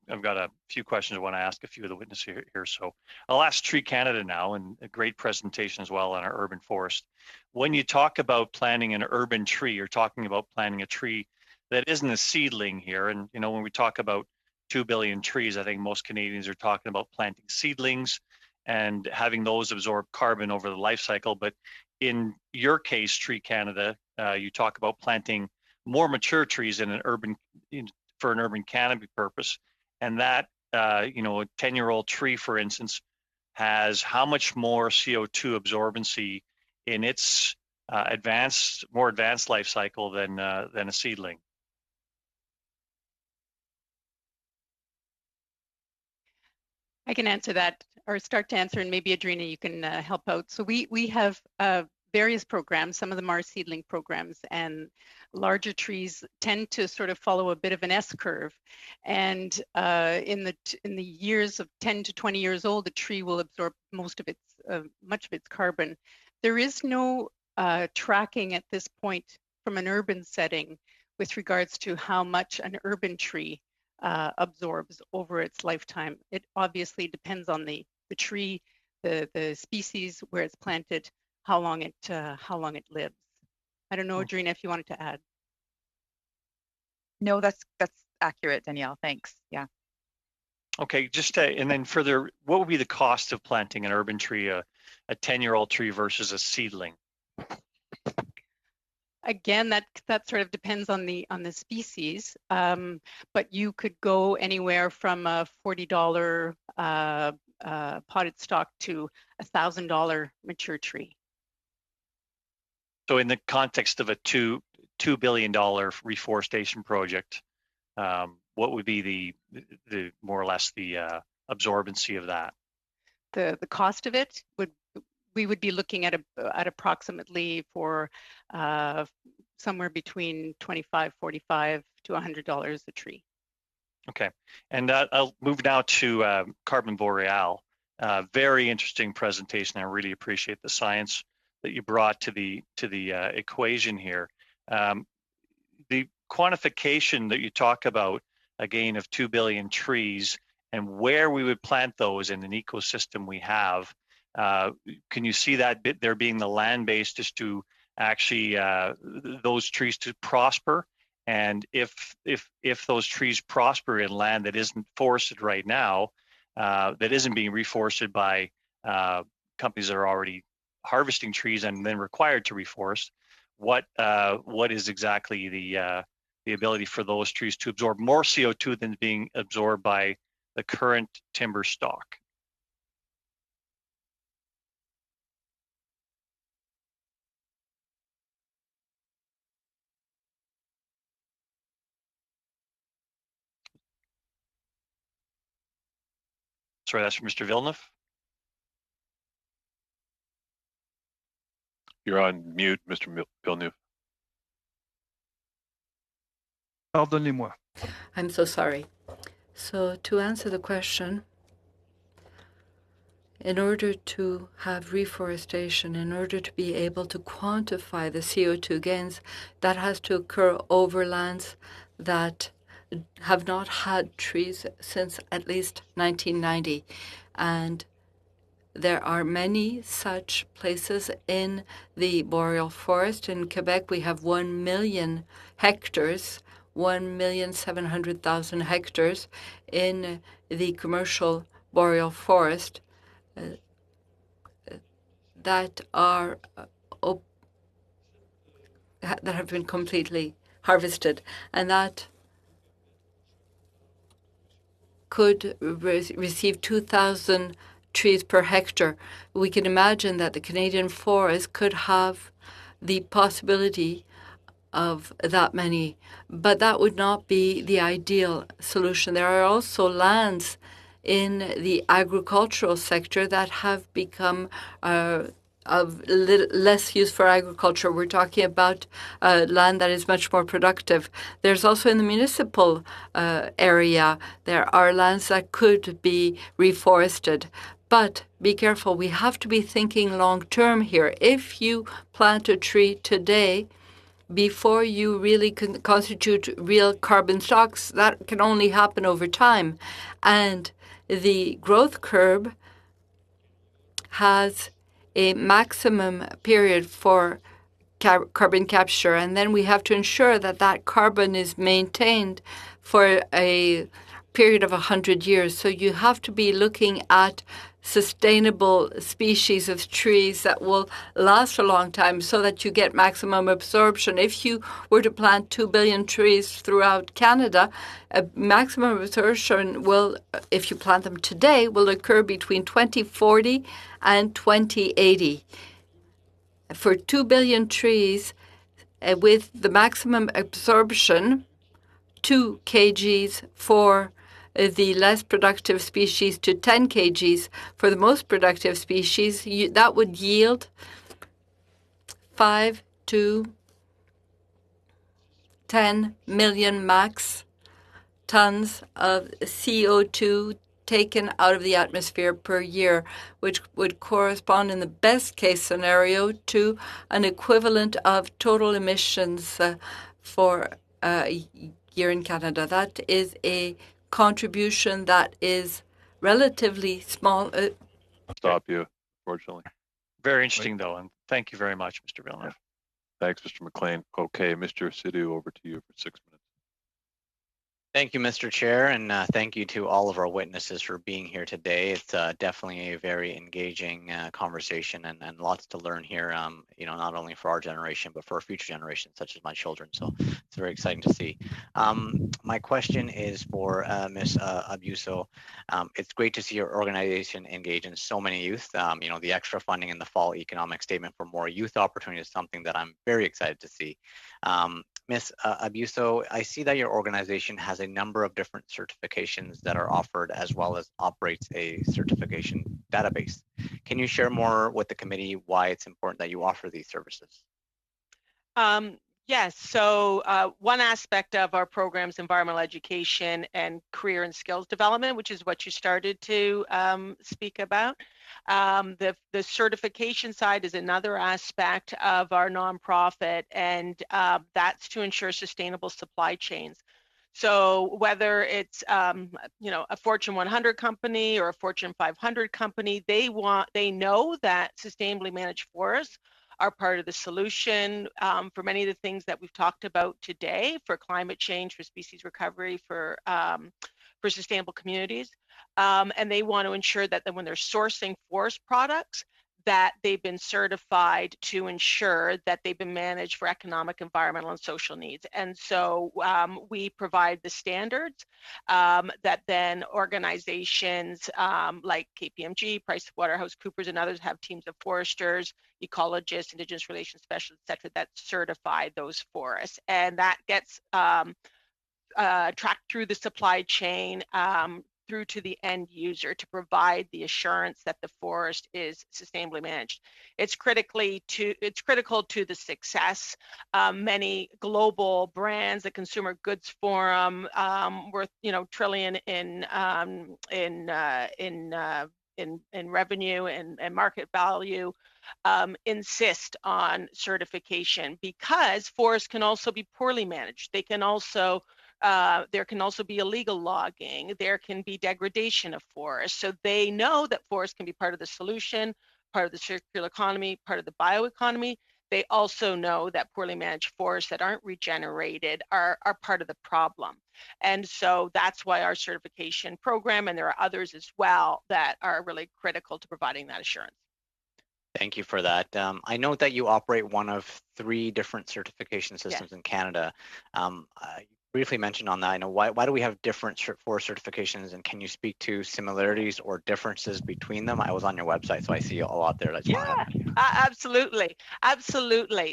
I've got a few questions I want to ask a few of the witnesses here. So I'll ask Tree Canada now, and a great presentation as well on our urban forest. When you talk about planting an urban tree, you're talking about planting a tree that isn't a seedling here. And, you know, when we talk about 2 billion trees, I think most Canadians are talking about planting seedlings and having those absorb carbon over the life cycle. But in your case, Tree Canada, you talk about planting more mature trees in an urban, for an urban canopy purpose, and that you know, a 10-year-old tree, for instance, has how much more CO2 absorbency in its more advanced life cycle than a seedling? I can answer that, or start to answer, and maybe Adrina, you can help out. So we have various programs. Some of them are seedling programs, and larger trees tend to sort of follow a bit of an S curve. And in the years of 10 to 20 years old, the tree will absorb much of its carbon. There is no tracking at this point from an urban setting with regards to how much an urban tree absorbs over its lifetime. It obviously depends on the tree, the species, where it's planted, how long it lives. I don't know, Adrina, if you wanted to add. No, that's accurate, Danielle. Thanks. Yeah. Okay, and then further, what would be the cost of planting an urban tree, a 10-year-old tree versus a seedling? Again, that sort of depends on the species, but you could go anywhere from a $40 potted stock to a $1,000 mature tree. So in the context of a $2 billion reforestation project, what would be the more or less the absorbency of that? The cost of it we would be looking at approximately for somewhere between $25, $45 to $100 a tree. Okay, and I'll move now to Carbon Boreal. Very interesting presentation. I really appreciate the science that you brought to the equation here. The quantification that you talk about, again, of 2 billion trees and where we would plant those in an ecosystem we have. Can you see that bit there being the land base just to actually those trees to prosper? And if those trees prosper in land that isn't forested right now, that isn't being reforested by companies that are already harvesting trees and then required to reforest, what is exactly the ability for those trees to absorb more CO2 than being absorbed by the current timber stock? Sorry, that's from Mr. Villeneuve. You're on mute, Mr. Villeneuve. Pardonnez-moi. I'm so sorry. So to answer the question, in order to have reforestation, in order to be able to quantify the CO2 gains, that has to occur over lands that have not had trees since at least 1990. And there are many such places in the boreal forest. In Quebec, we have 1 million hectares, 1,700,000 hectares in the commercial boreal forest that are that have been completely harvested, and that could receive 2,000 trees per hectare. We can imagine that the Canadian forest could have the possibility of that many, but that would not be the ideal solution. There are also lands in the agricultural sector that have become of less use for agriculture. We're talking about land that is much more productive. There's also in the municipal area, there are lands that could be reforested. But be careful, we have to be thinking long term here. If you plant a tree today, before you really can constitute real carbon stocks, that can only happen over time. And the growth curve has a maximum period for carbon capture, and then we have to ensure that that carbon is maintained for a period of 100 years. So you have to be looking at sustainable species of trees that will last a long time so that you get maximum absorption. If you were to plant 2 billion trees throughout Canada, a maximum absorption will, if you plant them today, will occur between 2040 and 2080. For 2 billion trees, with the maximum absorption, 2 kgs for the less productive species to 10 kgs for the most productive species, that would yield 5 to 10 million max tons of CO2 taken out of the atmosphere per year, which would correspond in the best case scenario to an equivalent of total emissions for a year in Canada. That is a contribution that is relatively small. Stop you, unfortunately. Very interesting, though, and thank you very much, Mr. Villeneuve. Thanks, Mr. McLean. Okay, Mr. Sidhu, over to you for 6 minutes. Thank you, Mr. Chair, and thank you to all of our witnesses for being here today. It's definitely a very engaging conversation and lots to learn here, you know, not only for our generation, but for future generations, such as my children. So it's very exciting to see. My question is for Ms. Abuso. It's great to see your organization engage in so many youth. You know, the extra funding in the fall economic statement for more youth opportunity is something that I'm very excited to see. Ms. Abuso, I see that your organization has a number of different certifications that are offered, as well as operates a certification database. Can you share more with the committee why it's important that you offer these services? Yes, so one aspect of our program is environmental education and career and skills development, which is what you started to speak about. The certification side is another aspect of our nonprofit, and that's to ensure sustainable supply chains. So whether it's you know, a Fortune 100 company or a Fortune 500 company, they know that sustainably managed forests are part of the solution for many of the things that we've talked about today, for climate change, for species recovery, for sustainable communities. And they want to ensure that when they're sourcing forest products, that they've been certified to ensure that they've been managed for economic, environmental, and social needs. And so we provide the standards that then organizations like KPMG, PricewaterhouseCoopers, and others have teams of foresters, ecologists, Indigenous relations specialists, et cetera, that certify those forests. And that gets tracked through the supply chain through to the end user to provide the assurance that the forest is sustainably managed. It's critical to the success. Many global brands, the Consumer Goods Forum, worth trillion in revenue and market value, insist on certification, because forests can also be poorly managed. They can also there can also be illegal logging. There can be degradation of forests. So they know that forests can be part of the solution, part of the circular economy, part of the bioeconomy. They also know that poorly managed forests that aren't regenerated are part of the problem. And so that's why our certification program, and there are others as well, that are really critical to providing that assurance. Thank you for that. I note that you operate one of 3 different certification systems in Canada. You briefly mentioned on that. I know why do we have different forest certifications, and can you speak to similarities or differences between them? I was on your website, so I see a lot there. Absolutely.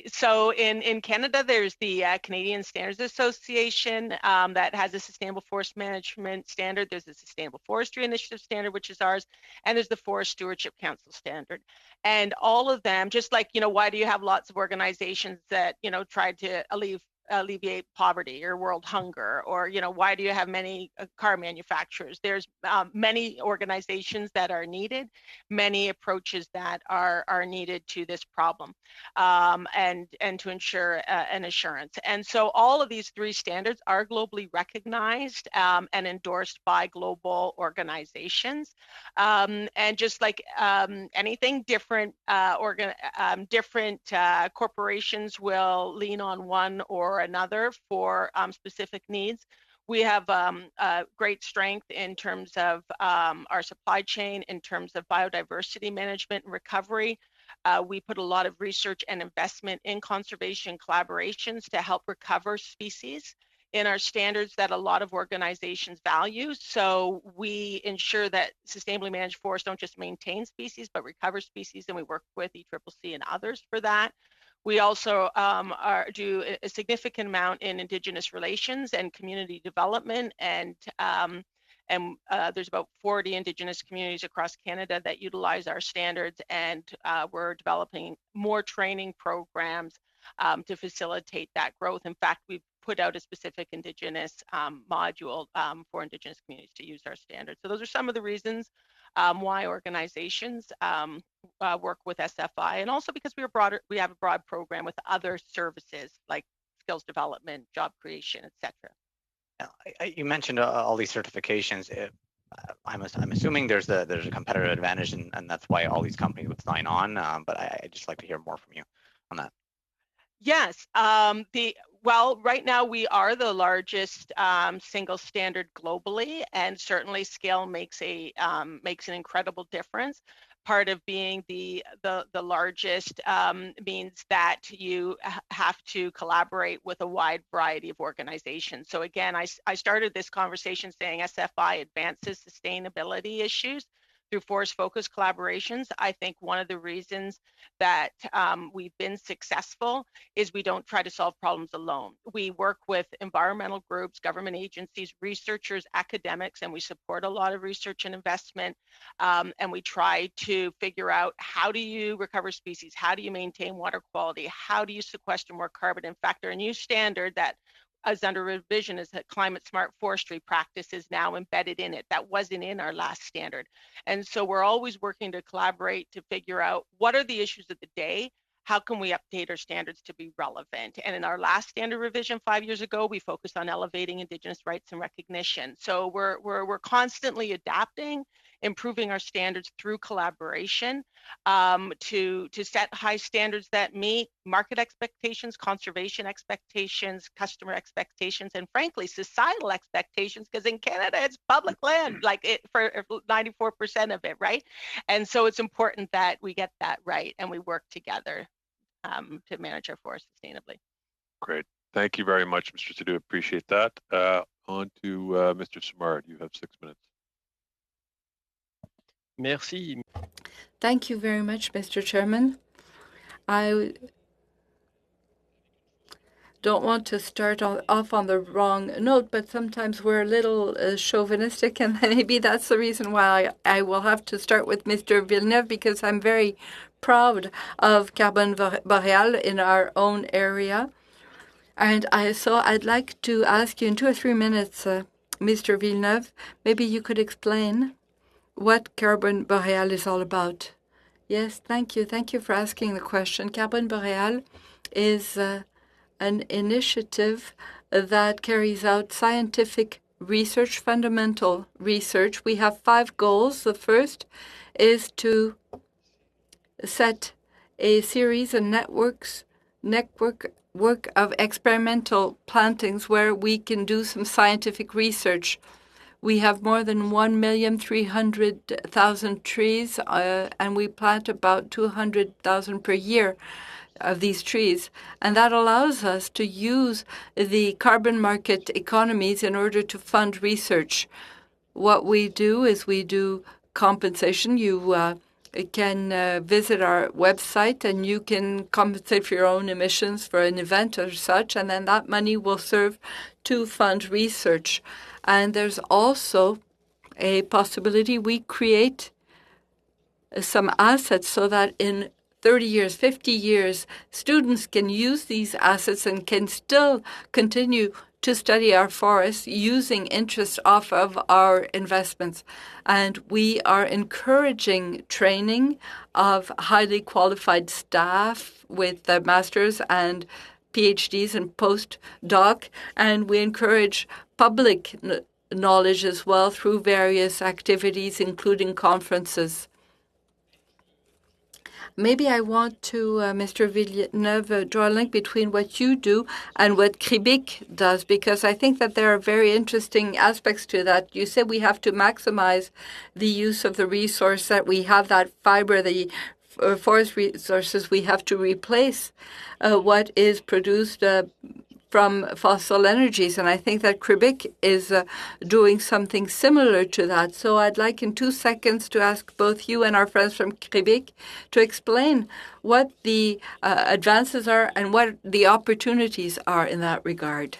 So in Canada, there's the Canadian Standards Association that has a sustainable forest management standard. There's the Sustainable Forestry Initiative standard, which is ours, and there's the Forest Stewardship Council standard. And all of them, just like, why do you have lots of organizations that, try to alleviate poverty or world hunger, or why do you have many car manufacturers? There's many organizations that are needed, many approaches that are needed to this problem, and to ensure an assurance. And so all of these 3 standards are globally recognized and endorsed by global organizations, and just like anything, different corporations will lean on one or another for specific needs. We have great strength in terms of our supply chain, in terms of biodiversity management and recovery. We put a lot of research and investment in conservation collaborations to help recover species in our standards that a lot of organizations value. So we ensure that sustainably managed forests don't just maintain species, but recover species, and we work with ECCC and others for that. We also do a significant amount in Indigenous relations and community development, and there's about 40 Indigenous communities across Canada that utilize our standards, and we're developing more training programs to facilitate that growth. In fact, we've put out a specific Indigenous module for Indigenous communities to use our standards. So those are some of the reasons why organizations work with SFI, and also because we have a broad program with other services like skills development, job creation, etc. You mentioned all these certifications. I'm assuming there's a competitive advantage, and that's why all these companies would sign on. But I'd just like to hear more from you on that. Yes. Well, right now we are the largest single standard globally, and certainly scale makes an incredible difference. Part of being the largest means that you have to collaborate with a wide variety of organizations. So again, I started this conversation saying SFI advances sustainability issues through forest-focused collaborations. I think one of the reasons that we've been successful is we don't try to solve problems alone. We work with environmental groups, government agencies, researchers, academics, and we support a lot of research and investment. And we try to figure out, how do you recover species? How do you maintain water quality? How do you sequester more carbon? In fact, our new standard that is under revision is that climate smart forestry practice is now embedded in it. That wasn't in our last standard. And so we're always working to collaborate to figure out, what are the issues of the day? How can we update our standards to be relevant? And in our last standard revision 5 years ago, we focused on elevating Indigenous rights and recognition. So we're constantly adapting, improving our standards through collaboration to set high standards that meet market expectations, conservation expectations, customer expectations, and frankly, societal expectations, because in Canada, it's public land, like for 94% of it, right? And so it's important that we get that right and we work together to manage our forests sustainably. Great. Thank you very much, Mr. Sadu. Appreciate that. On to Mr. Simard. You have 6 minutes. Merci. Thank you very much, Mr. Chairman. I don't want to start off on the wrong note, but sometimes we're a little chauvinistic, and maybe that's the reason why I will have to start with Mr. Villeneuve, because I'm very proud of Carbone Boreal in our own area. And I'd like to ask you in 2 or 3 minutes, Mr. Villeneuve, maybe you could explain what Carbone Boreal is all about. Yes, thank you. Thank you for asking the question. Carbone Boreal is an initiative that carries out scientific research, fundamental research. We have 5 goals. The first is to set a series of network of experimental plantings where we can do some scientific research. We have more than 1,300,000 trees, and we plant about 200,000 per year of these trees. And that allows us to use the carbon market economies in order to fund research. What we do is we do compensation. You can visit our website and you can compensate for your own emissions for an event or such, and then that money will serve to fund research. And there's also a possibility we create some assets so that in 30 years, 50 years, students can use these assets and can still continue to study our forests using interest off of our investments. And we are encouraging training of highly qualified staff with masters and PhDs and postdoc, and we encourage public knowledge as well through various activities, including conferences. Maybe I want to, Mr. Villeneuve, draw a link between what you do and what Cribic does, because I think that there are very interesting aspects to that. You said we have to maximize the use of the resource that we have, that fiber, the forest resources. We have to replace what is produced from fossil energies. And I think that Cribic is doing something similar to that. So I'd like in 2 seconds to ask both you and our friends from Cribic to explain what the advances are and what the opportunities are in that regard.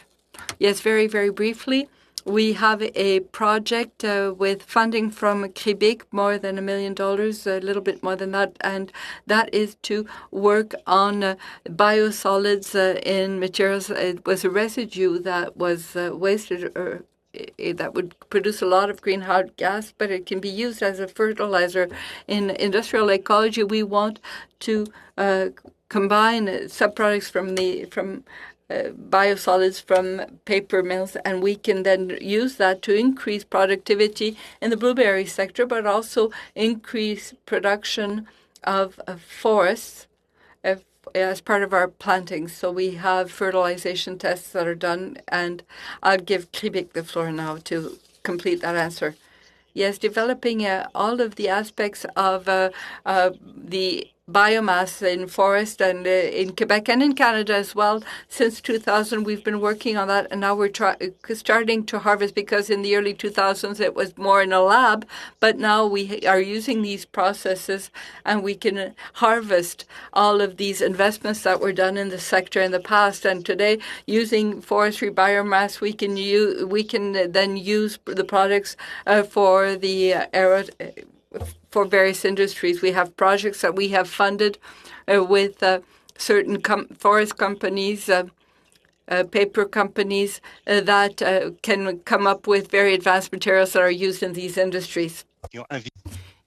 Yes, very, very briefly. We have a project with funding from Cribic, more than $1 million, a little bit more than that, and that is to work on biosolids in materials. It was a residue that was wasted or that would produce a lot of greenhouse gas, but it can be used as a fertilizer. In industrial ecology, we want to combine subproducts from biosolids from paper mills, and we can then use that to increase productivity in the blueberry sector, but also increase production of forests as part of our plantings. So we have fertilization tests that are done, and I'll give Cribic the floor now to complete that answer. Yes, developing all of the aspects of the biomass in forest and in Quebec and in Canada as well. Since 2000, we've been working on that, and now we're starting to harvest, because in the early 2000s it was more in a lab, but now we are using these processes and we can harvest all of these investments that were done in the sector in the past. And today, using forestry biomass, we can then use the products for the for various industries. We have projects that we have funded with certain forest companies, paper companies that can come up with very advanced materials that are used in these industries.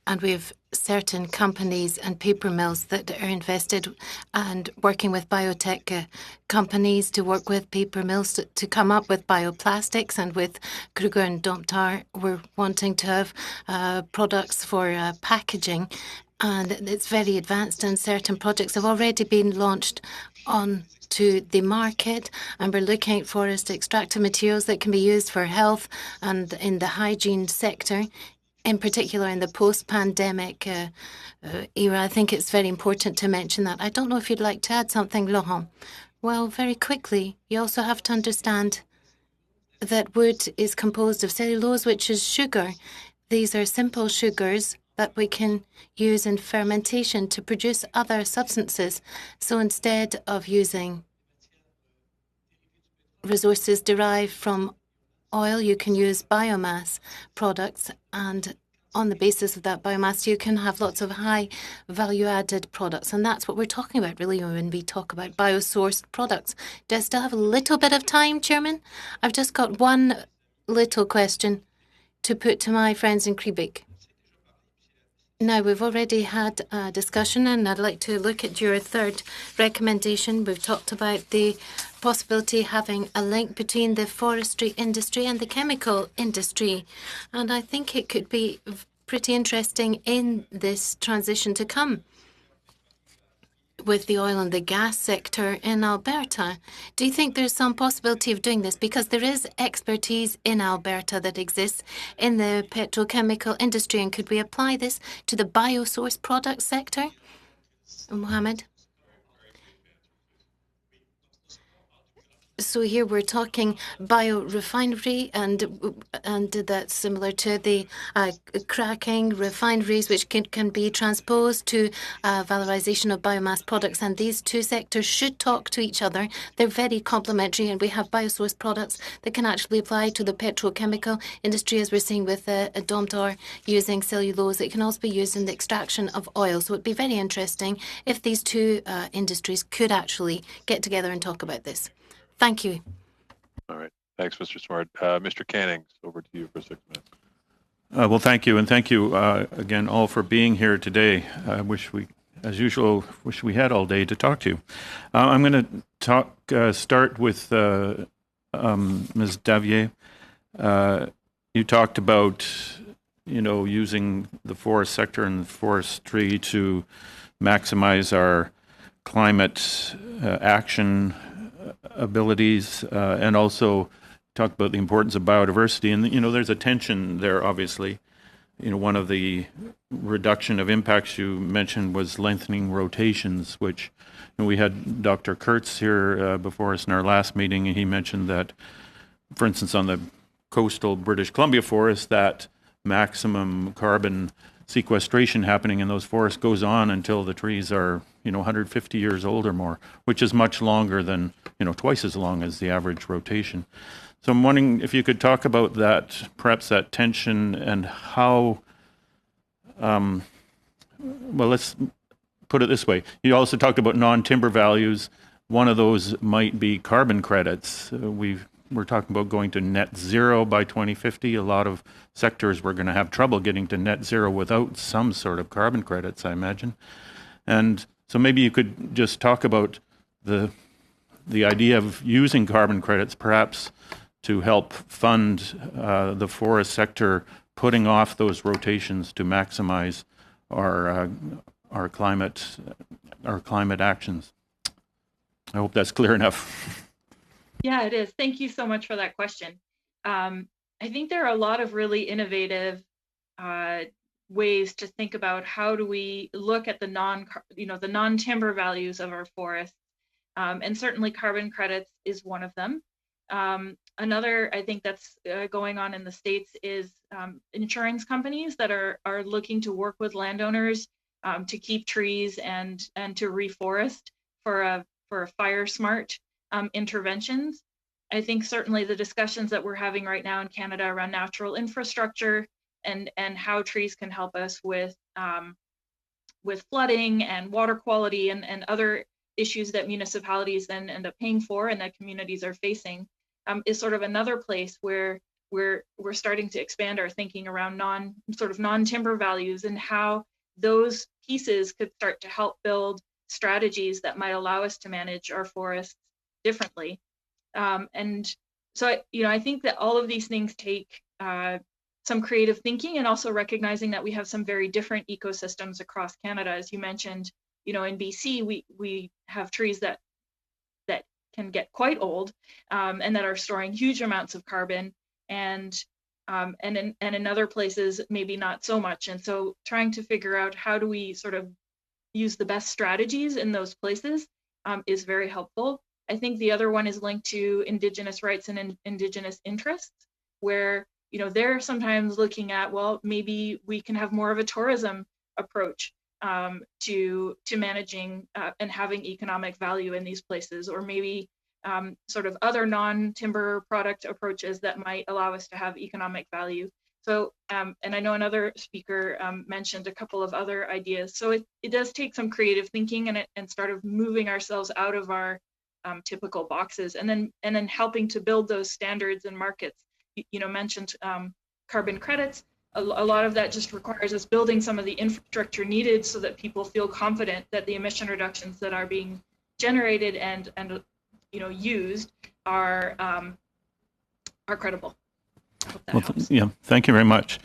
And we have certain companies and paper mills that are invested and working with biotech companies to work with paper mills to come up with bioplastics. And with Kruger and Domtar, we're wanting to have products for packaging. And it's very advanced, and certain projects have already been launched on to the market, and we're looking at forest extracted materials that can be used for health and in the hygiene sector. In particular, in the post-pandemic era, I think it's very important to mention that. I don't know if you'd like to add something, Laurent. Well, very quickly, you also have to understand that wood is composed of cellulose, which is sugar. These are simple sugars that we can use in fermentation to produce other substances. So instead of using resources derived from oil, you can use biomass products, and on the basis of that biomass, you can have lots of high value-added products. And that's what we're talking about, really, when we talk about biosourced products. Do I still have a little bit of time, Chairman? I've just got one little question to put to my friends in Cribic. Now, we've already had a discussion, and I'd like to look at your third recommendation. We've talked about the possibility of having a link between the forestry industry and the chemical industry. And I think it could be pretty interesting in this transition to come. with the oil and the gas sector in Alberta. Do you think there's some possibility of doing this? Because there is expertise in Alberta that exists in the petrochemical industry, and could we apply this to the biosource product sector? Mohammed? So here we're talking biorefinery, and that's similar to the cracking refineries, which can be transposed to valorization of biomass products. And these two sectors should talk to each other. They're very complementary, and we have biosource products that can actually apply to the petrochemical industry, as we're seeing with Domtar using cellulose. It can also be used in the extraction of oil. So it'd be very interesting if these two industries could actually get together and talk about this. Thank you. All right. Thanks, Mr. Smart. Mr. Canning, over to you for 6 minutes. Well, thank you. And thank you again all for being here today. I wish we, as usual, we had all day to talk to you. I'm going to start with Ms. Davier. You talked about, using the forest sector and forestry to maximize our climate action abilities, and also talk about the importance of biodiversity. And, there's a tension there, obviously. One of the reduction of impacts you mentioned was lengthening rotations, which we had Dr. Kurtz here before us in our last meeting, and he mentioned that, for instance, on the coastal British Columbia forest, that maximum carbon sequestration happening in those forests goes on until the trees are 150 years old or more, which is much longer than, twice as long as the average rotation. So I'm wondering if you could talk about that, perhaps that tension, and how, well, let's put it this way. You also talked about non-timber values. One of those might be carbon credits. We're talking about going to net zero by 2050. A lot of sectors we're going to have trouble getting to net zero without some sort of carbon credits, I imagine. And so maybe you could just talk about the idea of using carbon credits, perhaps to help fund the forest sector putting off those rotations to maximize our climate actions. I hope that's clear enough. Yeah, it is. Thank you so much for that question. I think there are a lot of really innovative ways to think about how do we look at the non-timber values of our forests, and certainly carbon credits is one of them. Another, I think that's going on in the States is insurance companies that are looking to work with landowners to keep trees and to reforest for fire smart interventions. I think certainly the discussions that we're having right now in Canada around natural infrastructure and how trees can help us with flooding and water quality and other issues that municipalities then end up paying for and that communities are facing is sort of another place where we're starting to expand our thinking around non-timber values and how those pieces could start to help build strategies that might allow us to manage our forests differently. And so, I think that all of these things take some creative thinking and also recognizing that we have some very different ecosystems across Canada. As you mentioned, in BC, we have trees that can get quite old and that are storing huge amounts of carbon, and in other places maybe not so much. And so trying to figure out how do we sort of use the best strategies in those places is very helpful. I think the other one is linked to Indigenous rights and Indigenous interests, where they're sometimes looking at, well, maybe we can have more of a tourism approach to managing and having economic value in these places, or maybe sort of other non-timber product approaches that might allow us to have economic value. So, and I know another speaker mentioned a couple of other ideas. So it does take some creative thinking and sort of moving ourselves out of our typical boxes, and then helping to build those standards and markets. Mentioned carbon credits. A lot of that just requires us building some of the infrastructure needed so that people feel confident that the emission reductions that are being generated and used are credible. Yeah, thank you very much.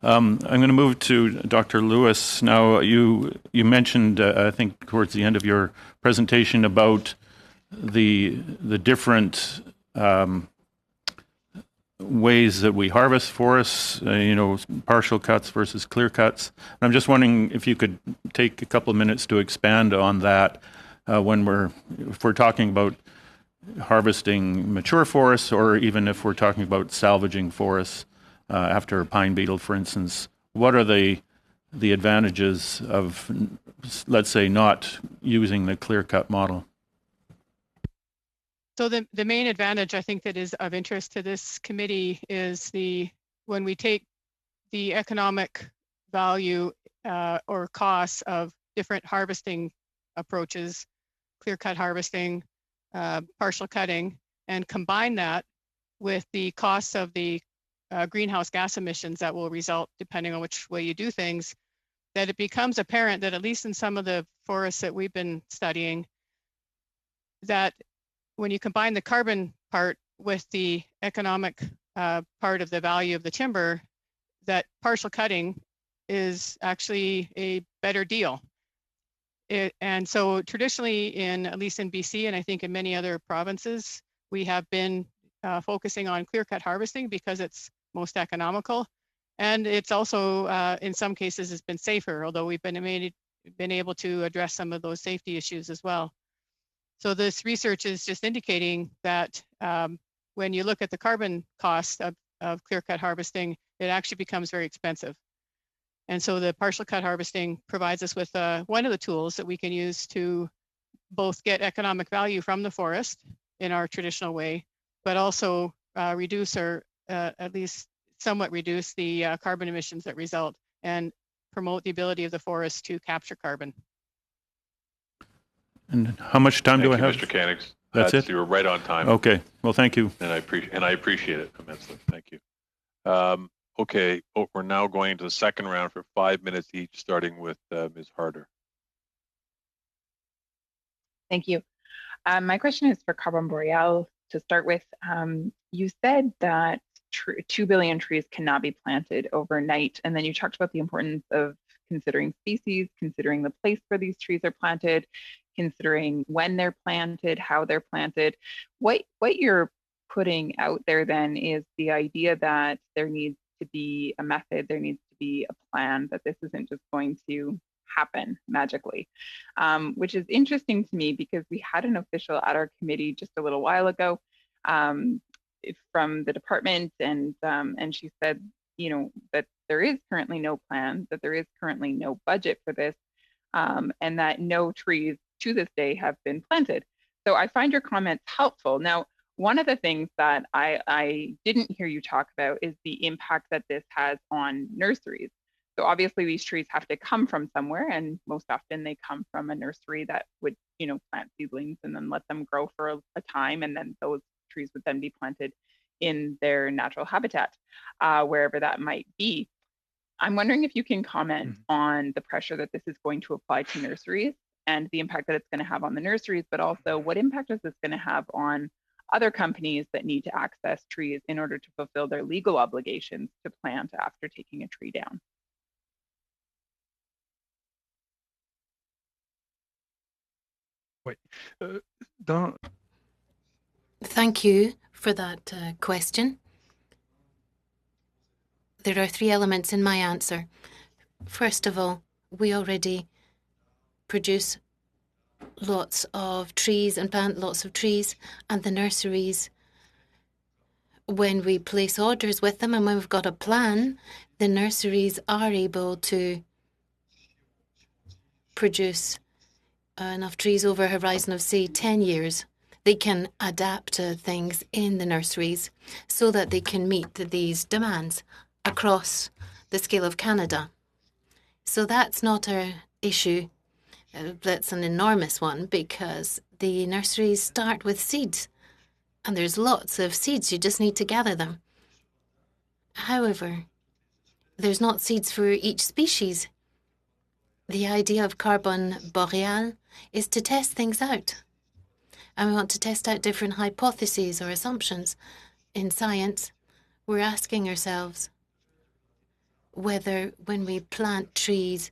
I'm going to move to Dr. Lewis. Now, you mentioned, I think, towards the end of your presentation about the different ways that we harvest forests, partial cuts versus clear cuts. And I'm just wondering if you could take a couple of minutes to expand on that if we're talking about harvesting mature forests, or even if we're talking about salvaging forests after a pine beetle, for instance. What are the advantages of, let's say, not using the clear-cut model? So the main advantage I think that is of interest to this committee is when we take the economic value or costs of different harvesting approaches, clear-cut harvesting, partial cutting, and combine that with the costs of the greenhouse gas emissions that will result depending on which way you do things, that it becomes apparent that at least in some of the forests that we've been studying, that when you combine the carbon part with the economic part of the value of the timber, that partial cutting is actually a better deal. And so traditionally, at least in BC, and I think in many other provinces, we have been focusing on clear-cut harvesting because it's most economical. And it's also, in some cases, has been safer, although we've been able to address some of those safety issues as well. So this research is just indicating that when you look at the carbon cost of clear-cut harvesting, it actually becomes very expensive. And so the partial cut harvesting provides us with one of the tools that we can use to both get economic value from the forest in our traditional way, but also reduce or at least somewhat reduce the carbon emissions that result and promote the ability of the forest to capture carbon. And how much time do I have? Thank you, Mr. Koenig. That's it? You were right on time. Okay. Well, thank you. And I appreciate it immensely. Thank you. Okay. We're now going to the second round for 5 minutes each, starting with Ms. Harder. Thank you. My question is for Carbon Boreal. To start with, you said that 2 billion trees cannot be planted overnight, and then you talked about the importance of considering species, considering the place where these trees are planted, considering when they're planted, how they're planted. What you're putting out there then is the idea that there needs to be a method, there needs to be a plan, that this isn't just going to happen magically, which is interesting to me because we had an official at our committee just a little while ago from the department, and she said, that there is currently no plan, that there is currently no budget for this, and that no trees to this day have been planted. So I find your comments helpful. Now, one of the things that I didn't hear you talk about is the impact that this has on nurseries. So obviously these trees have to come from somewhere, and most often they come from a nursery that would, plant seedlings and then let them grow for a time, and then those trees would then be planted in their natural habitat, wherever that might be. I'm wondering if you can comment on the pressure that this is going to apply to nurseries and the impact that it's going to have on the nurseries, but also what impact is this going to have on other companies that need to access trees in order to fulfill their legal obligations to plant after taking a tree down. Thank you for that question. There are 3 elements in my answer. First of all, we already produce lots of trees and plant lots of trees, and the nurseries, when we place orders with them and when we've got a plan, the nurseries are able to produce enough trees over a horizon of, say, 10 years. They can adapt to things in the nurseries so that they can meet these demands across the scale of Canada. So that's not an issue. That's an enormous one because the nurseries start with seeds, and there's lots of seeds. You just need to gather them. However, there's not seeds for each species. The idea of Carbon Boreal is to test things out. And we want to test out different hypotheses or assumptions in science we're asking ourselves whether when we plant trees,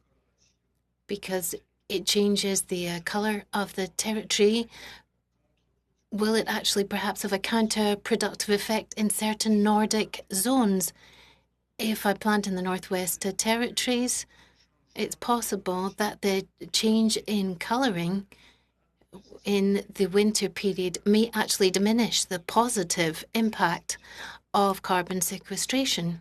because it changes the color of the territory, will it actually perhaps have a counterproductive effect in certain Nordic zones? If I plant in the Northwest Territories, it's possible that the change in colouring in the winter period may actually diminish the positive impact of carbon sequestration.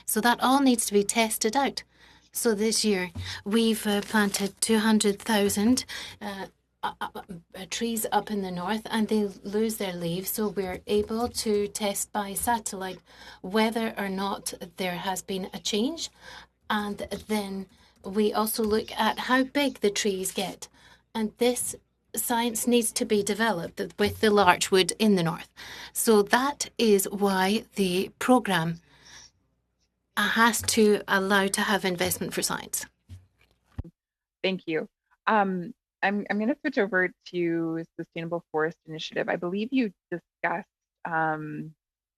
So that all needs to be tested out. So this year, we've planted 200,000 trees up in the north, and they lose their leaves. So we're able to test by satellite whether or not there has been a change. And then we also look at how big the trees get. And this science needs to be developed with the larchwood in the north. So that is why the programme has to allow to have investment for science. Thank you. I'm going to switch over to Sustainable Forest Initiative. I believe you discussed,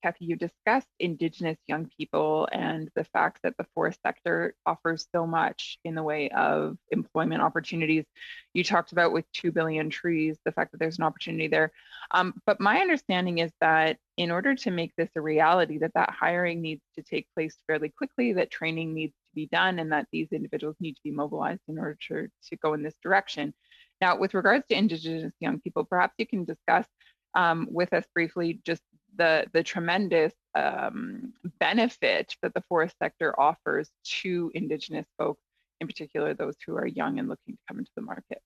Kathy, you discussed Indigenous young people and the fact that the forest sector offers so much in the way of employment opportunities. You talked about with 2 billion trees, the fact that there's an opportunity there. But my understanding is that in order to make this a reality, that hiring needs to take place fairly quickly, that training needs to be done, and that these individuals need to be mobilized in order to go in this direction. Now, with regards to Indigenous young people, perhaps you can discuss with us briefly just the tremendous benefit that the forest sector offers to Indigenous folks, in particular those who are young and looking to come into the market.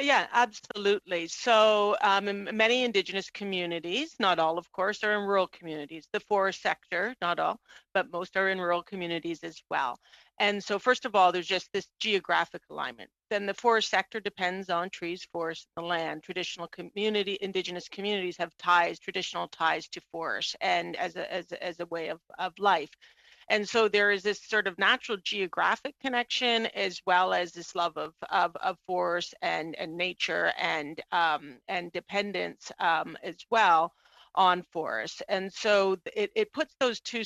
Yeah, absolutely. So in many Indigenous communities, not all, of course, are in rural communities. The forest sector, not all, but most are in rural communities as well. And so first of all, there's just this geographic alignment. Then the forest sector depends on trees, forests, and the land. Traditional community, Indigenous communities have ties, traditional ties to forests and as a way of life. And so there is this sort of natural geographic connection as well as this love of forest and nature and dependence as well on forests. And so it puts those two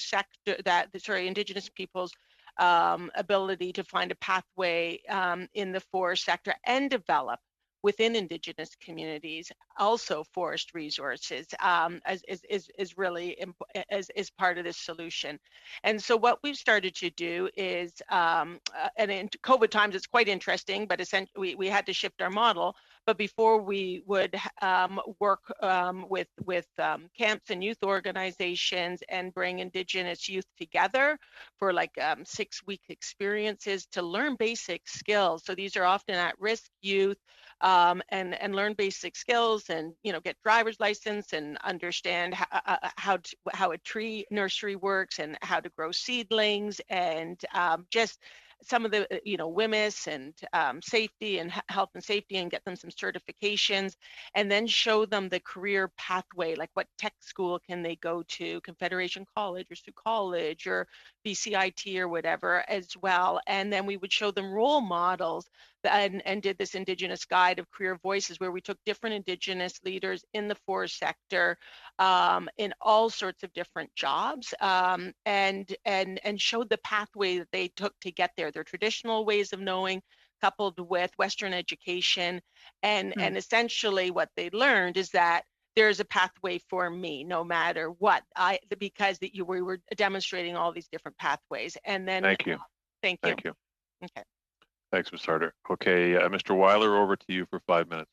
Indigenous peoples' ability to find a pathway in the forest sector and develop within Indigenous communities, also forest resources is really is part of this solution. And so what we've started to do is, and in COVID times, it's quite interesting, but essentially we had to shift our model. But before we would work with camps and youth organizations and bring Indigenous youth together for like 6-week experiences to learn basic skills. So these are often at-risk youth, and learn basic skills and get driver's license and understand how a tree nursery works and how to grow seedlings and just some of the WMIS and safety and health and safety, and get them some certifications, and then show them the career pathway, like what tech school can they go to, Confederation College or Sioux College or BCIT or whatever as well. And then we would show them role models and did this Indigenous Guide of Career Voices, where we took different Indigenous leaders in the forest sector in all sorts of different jobs and showed the pathway that they took to get there, their traditional ways of knowing coupled with Western education. And essentially what they learned is that there's a pathway for me no matter what, because we were demonstrating all these different pathways. And then thank you. Thank you. Okay. Thanks, Ms. Harder. Okay, Mr. Weiler, over to you for 5 minutes.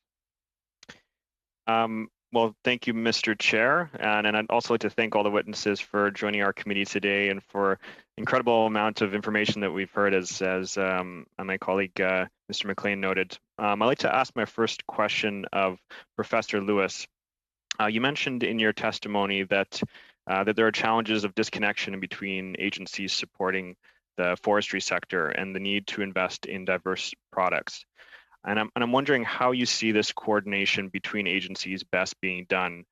Well, thank you, Mr. Chair, and I'd also like to thank all the witnesses for joining our committee today and for incredible amount of information that we've heard, as my colleague Mr. McLean noted. I'd like to ask my first question of Professor Lewis. You mentioned in your testimony that there are challenges of disconnection between agencies supporting the forestry sector and the need to invest in diverse products. And I'm wondering how you see this coordination between agencies best being done.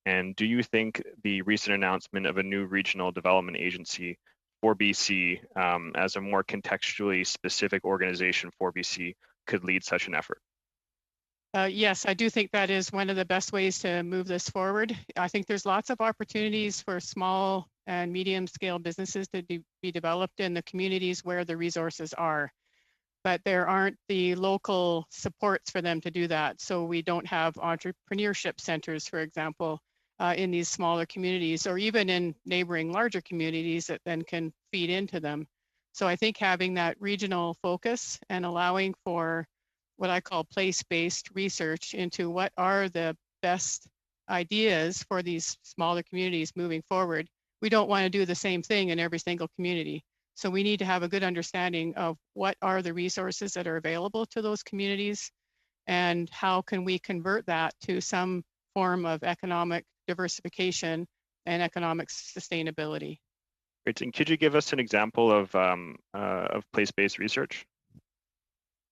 And do you think the recent announcement of a new regional development agency for BC as a more contextually specific organization for BC could lead such an effort? Yes, I do think that is one of the best ways to move this forward. I think there's lots of opportunities for small and medium scale businesses to be developed in the communities where the resources are. But there aren't the local supports for them to do that. So we don't have entrepreneurship centers, for example, in these smaller communities, or even in neighboring larger communities that then can feed into them. So I think having that regional focus and allowing for what I call place-based research into what are the best ideas for these smaller communities moving forward. We don't want to do the same thing in every single community. So we need to have a good understanding of what are the resources that are available to those communities and how can we convert that to some form of economic diversification and economic sustainability. Great. And could you give us an example of place-based research?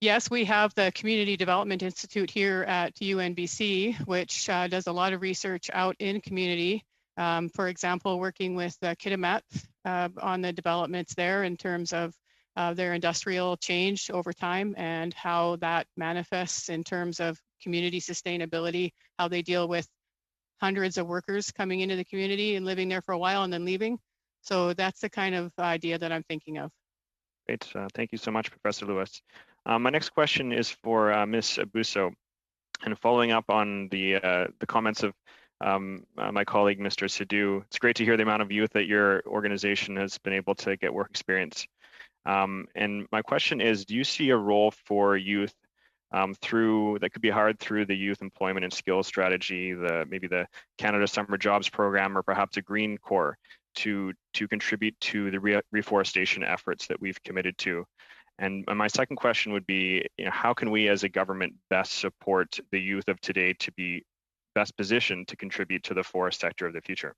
Yes, we have the Community Development Institute here at UNBC, which does a lot of research out in community. For example, working with Kitimat on the developments there in terms of their industrial change over time and how that manifests in terms of community sustainability, how they deal with hundreds of workers coming into the community and living there for a while and then leaving. So that's the kind of idea that I'm thinking of. Great. Thank you so much, Professor Lewis. My next question is for Ms. Abuso, and following up on the comments of my colleague, Mr. Sidhu. It's great to hear the amount of youth that your organization has been able to get work experience. And my question is, do you see a role for youth that could be hard through the Youth Employment and Skills Strategy, maybe the Canada Summer Jobs Program, or perhaps a Green Corps to contribute to the reforestation efforts that we've committed to? And my second question would be, how can we as a government best support the youth of today to be best positioned to contribute to the forest sector of the future?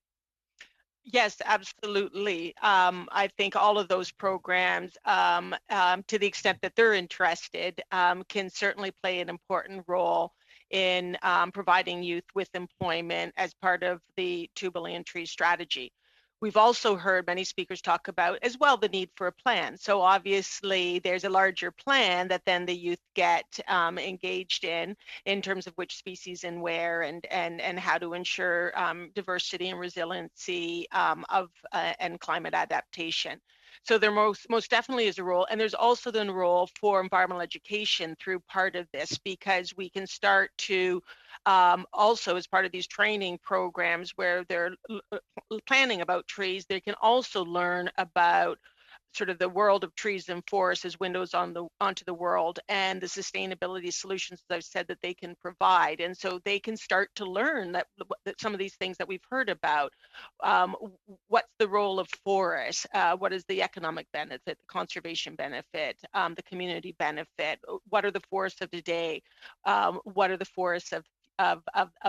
Yes, absolutely. I think all of those programs, to the extent that they're interested, can certainly play an important role in providing youth with employment as part of the 2 billion tree strategy. We've also heard many speakers talk about as well the need for a plan. So obviously there's a larger plan that then the youth get engaged in terms of which species and where and how to ensure diversity and resiliency and climate adaptation. So there most definitely is a role, and there's also then a role for environmental education through part of this, because we can start to also, as part of these training programs where they're planning about trees, they can also learn about sort of the world of trees and forests as windows onto the world, and the sustainability solutions, as I've said, that they can provide. And so they can start to learn that some of these things that we've heard about, what's the role of forests, what is the economic benefit, the conservation benefit, the community benefit, what are the forests of today, what are the forests of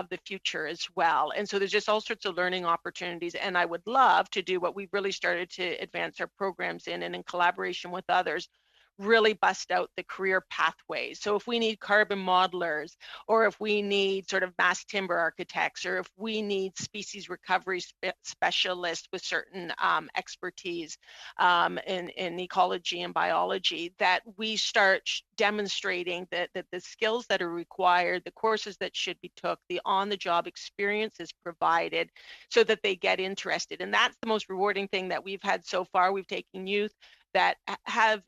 the future as well. And so there's just all sorts of learning opportunities, and I would love to do what we've really started to advance our programs in, and in collaboration with others, really bust out the career pathways. So if we need carbon modelers, or if we need sort of mass timber architects, or if we need species recovery specialists with certain expertise in ecology and biology, that we start demonstrating that the skills that are required, the courses that should be took, the on-the-job experience is provided so that they get interested. And that's the most rewarding thing that we've had so far. We've taken youth that have,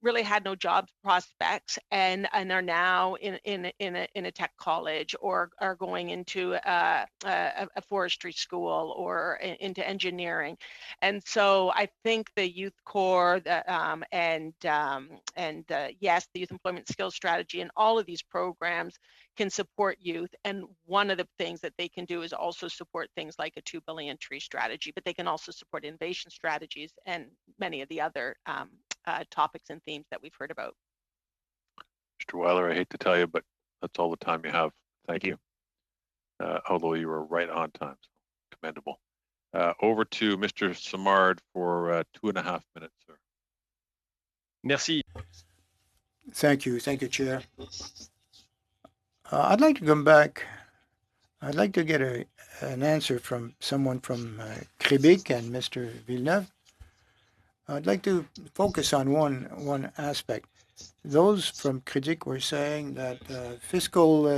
really had no job prospects and are now in a tech college, or are going into a forestry school, or into engineering. And so I think the Youth Corps and yes, the Youth Employment Skills Strategy and all of these programs can support youth. And one of the things that they can do is also support things like a 2 billion tree strategy, but they can also support innovation strategies and many of the other topics and themes that we've heard about. Mr. Weiler, I hate to tell you, but that's all the time you have. Thank you. Although you were right on time, so commendable. Over to Mr. Simard for 2.5 minutes, sir. Merci. Thank you, Chair. I'd like to come back. I'd like to get an answer from someone from Quebec and Mr. Villeneuve. I'd like to focus on one aspect. Those from Quebec were saying that fiscal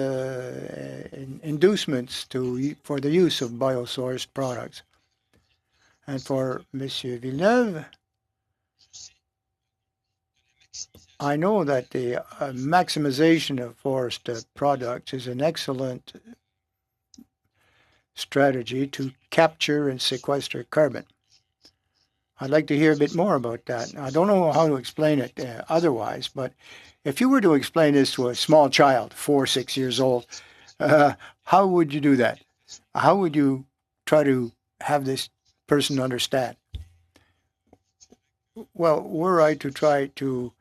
inducements for the use of biosourced products. And for Monsieur Villeneuve, I know that the maximization of forest products is an excellent strategy to capture and sequester carbon. I'd like to hear a bit more about that. I don't know how to explain it otherwise, but if you were to explain this to a small child, 4 or 6 years old, how would you do that? How would you try to have this person understand? Well, were I to try to,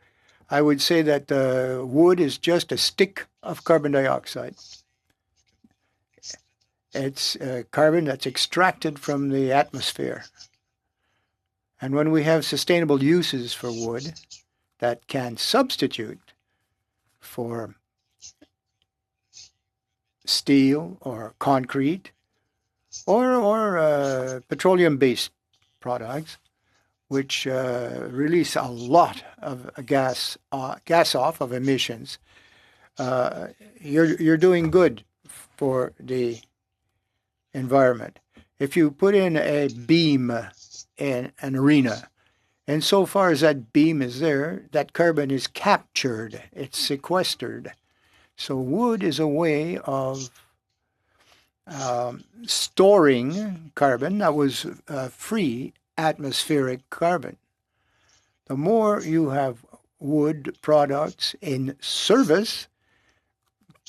I would say that wood is just a stick of carbon dioxide. It's carbon that's extracted from the atmosphere. And when we have sustainable uses for wood that can substitute for steel or concrete or petroleum-based products, which release a lot of gas off of emissions, you're doing good for the environment. If you put in a beam in an arena, and so far as that beam is there, that carbon is captured, it's sequestered. So wood is a way of storing carbon that was free atmospheric carbon. The more you have wood products in service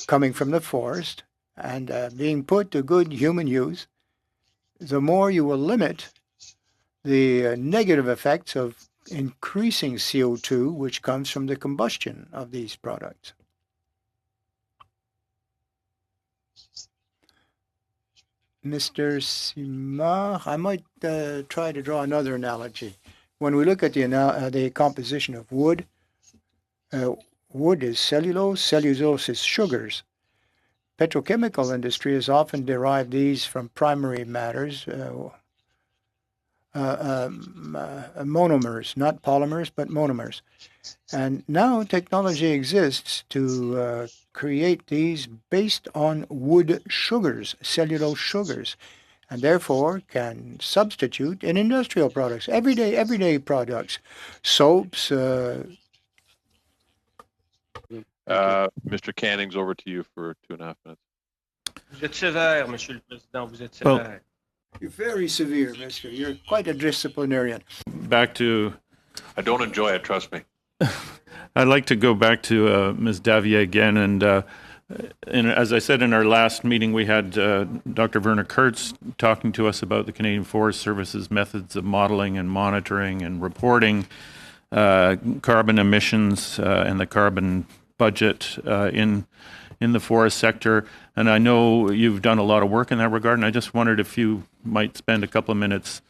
coming from the forest and being put to good human use, the more you will limit the negative effects of increasing CO2, which comes from the combustion of these products. Mr. Simard, I might try to draw another analogy. When we look at the composition of wood, wood is cellulose, cellulose is sugars. Petrochemical industry has often derived these from primary matters, monomers, not polymers, but monomers. And now technology exists to create these based on wood sugars, cellulose sugars, and therefore can substitute in industrial products, everyday products, soaps. Mr. Canning's over to you for 2.5 minutes. Vous êtes sévère, Monsieur le Président, vous êtes sévère. You're very severe, mister. You're quite a disciplinarian. Back to... I don't enjoy it, trust me. I'd like to go back to Ms. Davier again. And as I said in our last meeting, we had Dr. Werner Kurtz talking to us about the Canadian Forest Service's methods of modeling and monitoring and reporting carbon emissions and the carbon budget in the forest sector. And I know you've done a lot of work in that regard, and I just wondered if you might spend a couple of minutes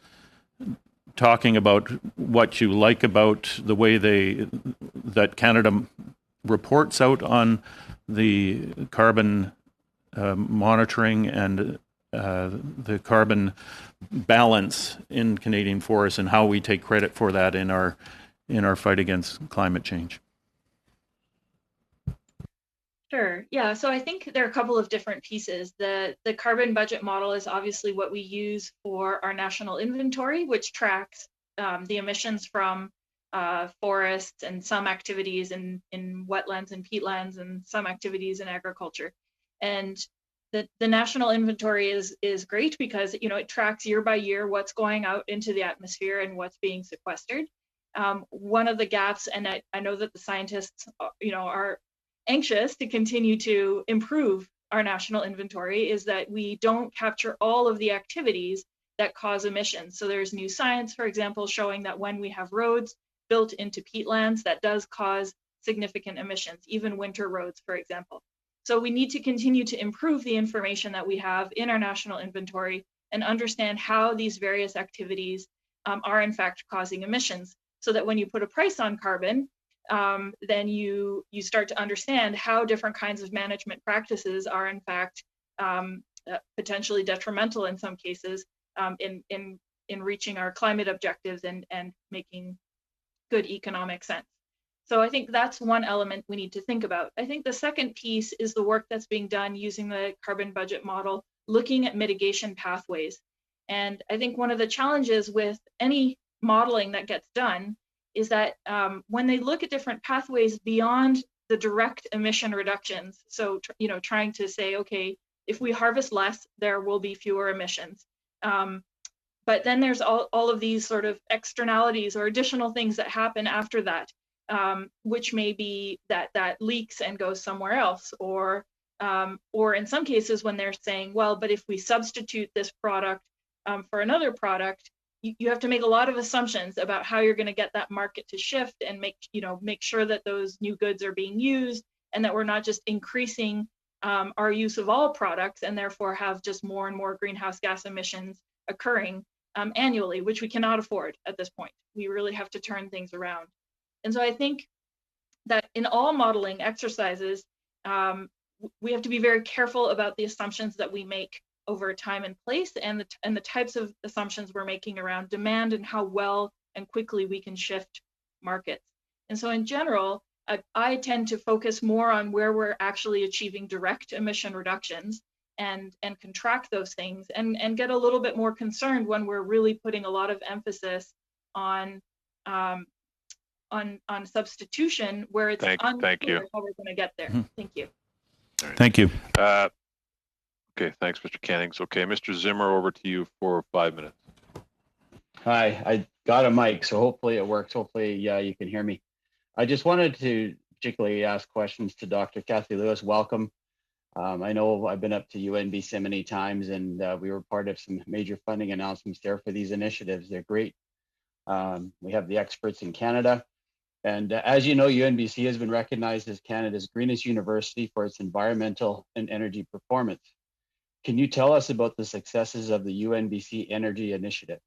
talking about what you like about the way that Canada reports out on the carbon monitoring and the carbon balance in Canadian forests, and how we take credit for that in our fight against climate change. Sure. Yeah. So I think there are a couple of different pieces. The carbon budget model is obviously what we use for our national inventory, which tracks the emissions from forests and some activities in wetlands and peatlands and some activities in agriculture. And the national inventory is great because it tracks year by year what's going out into the atmosphere and what's being sequestered. One of the gaps, and I know that the scientists are anxious to continue to improve our national inventory, is that we don't capture all of the activities that cause emissions. So there's new science, for example, showing that when we have roads built into peatlands, that does cause significant emissions, even winter roads, for example. So we need to continue to improve the information that we have in our national inventory and understand how these various activities are in fact causing emissions, so that when you put a price on carbon, then you start to understand how different kinds of management practices are in fact potentially detrimental in some cases in reaching our climate objectives and making good economic sense. So I think that's one element we need to think about. I think the second piece is the work that's being done using the carbon budget model, looking at mitigation pathways. And I think one of the challenges with any modeling that gets done is that when they look at different pathways beyond the direct emission reductions, so trying to say, okay, if we harvest less, there will be fewer emissions. But then there's all of these sort of externalities or additional things that happen after that, which may be that leaks and goes somewhere else, or in some cases when they're saying, well, but if we substitute this product for another product, you have to make a lot of assumptions about how you're going to get that market to shift and make sure that those new goods are being used, and that we're not just increasing our use of all products and therefore have just more and more greenhouse gas emissions occurring annually, which we cannot afford at this point. We really have to turn things around. And so I think that in all modeling exercises, we have to be very careful about the assumptions that we make over time and place, and the types of assumptions we're making around demand and how well and quickly we can shift markets. And so in general, I tend to focus more on where we're actually achieving direct emission reductions and can track those things, and get a little bit more concerned when we're really putting a lot of emphasis on substitution, where it's unclear how we're going to get there. Thank you. Right. Thank you. Okay, thanks, Mr. Cannings. Okay, Mr. Zimmer, over to you for 5 minutes. Hi, I got a mic, so hopefully it works. Hopefully, you can hear me. I just wanted to particularly ask questions to Dr. Kathy Lewis. Welcome. I know I've been up to UNBC many times, and we were part of some major funding announcements there for these initiatives. They're great. We have the experts in Canada. And as you know, UNBC has been recognized as Canada's greenest university for its environmental and energy performance. Can you tell us about the successes of the UNBC Energy Initiative?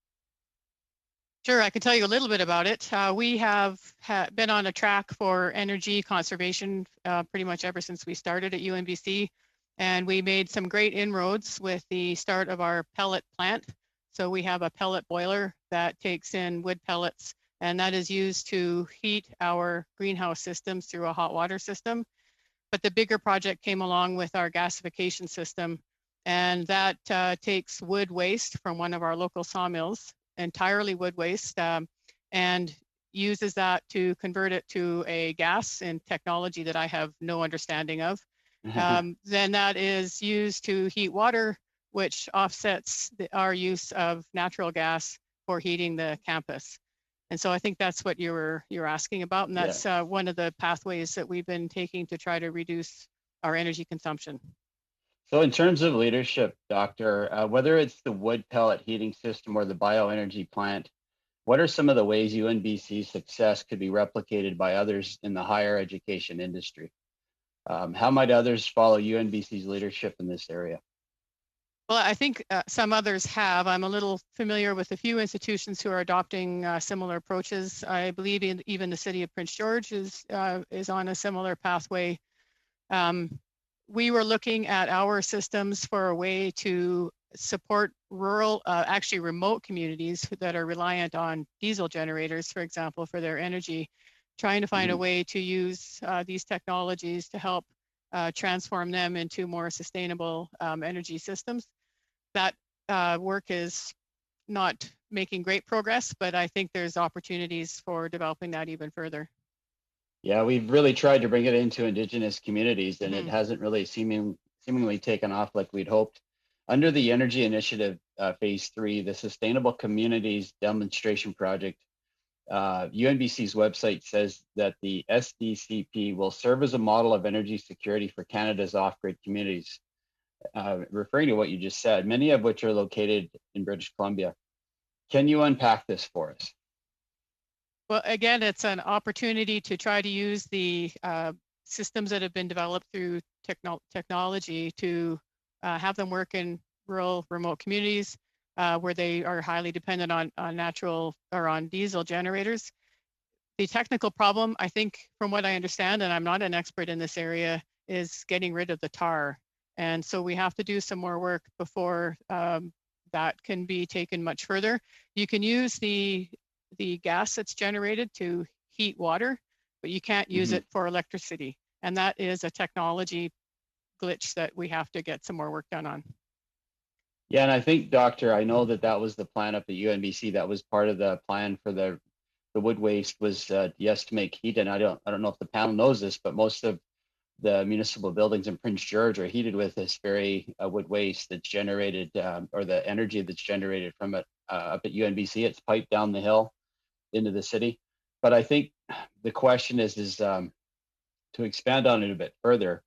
Sure, I can tell you a little bit about it. We have been on a track for energy conservation pretty much ever since we started at UNBC, and we made some great inroads with the start of our pellet plant. So we have a pellet boiler that takes in wood pellets, and that is used to heat our greenhouse systems through a hot water system. But the bigger project came along with our gasification system, and that takes wood waste from one of our local sawmills, entirely wood waste, and uses that to convert it to a gas in technology that I have no understanding of. Then that is used to heat water, which offsets our use of natural gas for heating the campus. And so I think that's what you're asking about, and that's one of the pathways that we've been taking to try to reduce our energy consumption. So in terms of leadership, Doctor, whether it's the wood pellet heating system or the bioenergy plant, what are some of the ways UNBC's success could be replicated by others in the higher education industry? How might others follow UNBC's leadership in this area? Well, I think some others have. I'm a little familiar with a few institutions who are adopting similar approaches. I believe even the city of Prince George is on a similar pathway. We were looking at our systems for a way to support rural, actually remote communities that are reliant on diesel generators, for example, for their energy, trying to find a way to use these technologies to help transform them into more sustainable energy systems. That work is not making great progress, but I think there's opportunities for developing that even further. Yeah, we've really tried to bring it into Indigenous communities, and it hasn't really seemingly taken off like we'd hoped. Under the Energy Initiative Phase 3, the Sustainable Communities Demonstration Project, UNBC's website says that the SDCP will serve as a model of energy security for Canada's off-grid communities. Referring to what you just said, many of which are located in British Columbia. Can you unpack this for us? Well, again, it's an opportunity to try to use the systems that have been developed through technology to have them work in rural, remote communities where they are highly dependent on natural or on diesel generators. The technical problem, I think, from what I understand, and I'm not an expert in this area, is getting rid of the tar. And so we have to do some more work before that can be taken much further. You can use the gas that's generated to heat water, but you can't use it for electricity. And that is a technology glitch that we have to get some more work done on. Yeah, and I think, Doctor, I know that was the plan up at UNBC. That was part of the plan for the wood waste was yes to make heat. And I don't know if the panel knows this, but most of the municipal buildings in Prince George are heated with this very wood waste that's generated, or the energy that's generated from it up at UNBC. It's piped down the hill into the city. But I think the question is to expand on it a bit further.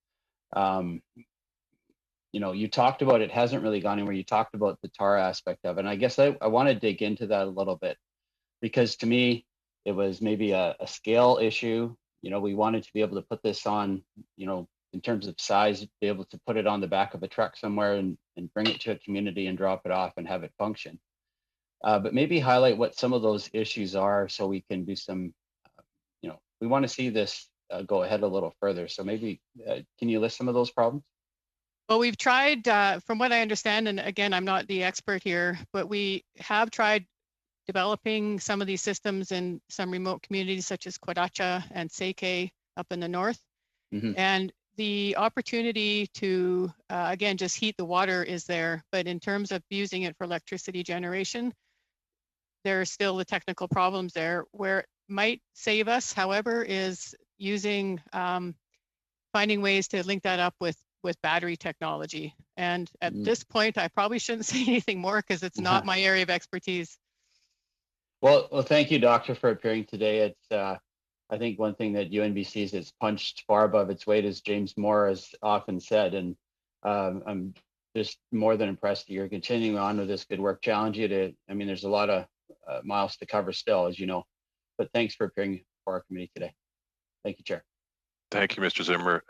You talked about it hasn't really gone anywhere. You talked about the tar aspect of it. And I guess I want to dig into that a little bit, because to me, it was maybe a scale issue. We wanted to be able to put this on, in terms of size, be able to put it on the back of a truck somewhere and bring it to a community and drop it off and have it function. But maybe highlight what some of those issues are so we can do some, we want to see this go ahead a little further. So maybe, can you list some of those problems? Well, we've tried, from what I understand, and again, I'm not the expert here, but we have tried developing some of these systems in some remote communities such as Quadacha and Seke up in the north. Mm-hmm. And the opportunity to, again, just heat the water is there, but in terms of using it for electricity generation, there are still the technical problems there. Where it might save us, however, is using, finding ways to link that up with battery technology. And at this point, I probably shouldn't say anything more because it's not my area of expertise. Well, thank you, Doctor, for appearing today. It's, I think one thing that UNBC is punched far above its weight, as James Moore has often said, and I'm just more than impressed that you're continuing on with this good work. Challenge you to, there's a lot of miles to cover still, as you know, but thanks for appearing for our committee today. Thank you, Chair. Thank you, Mr. Zimmer.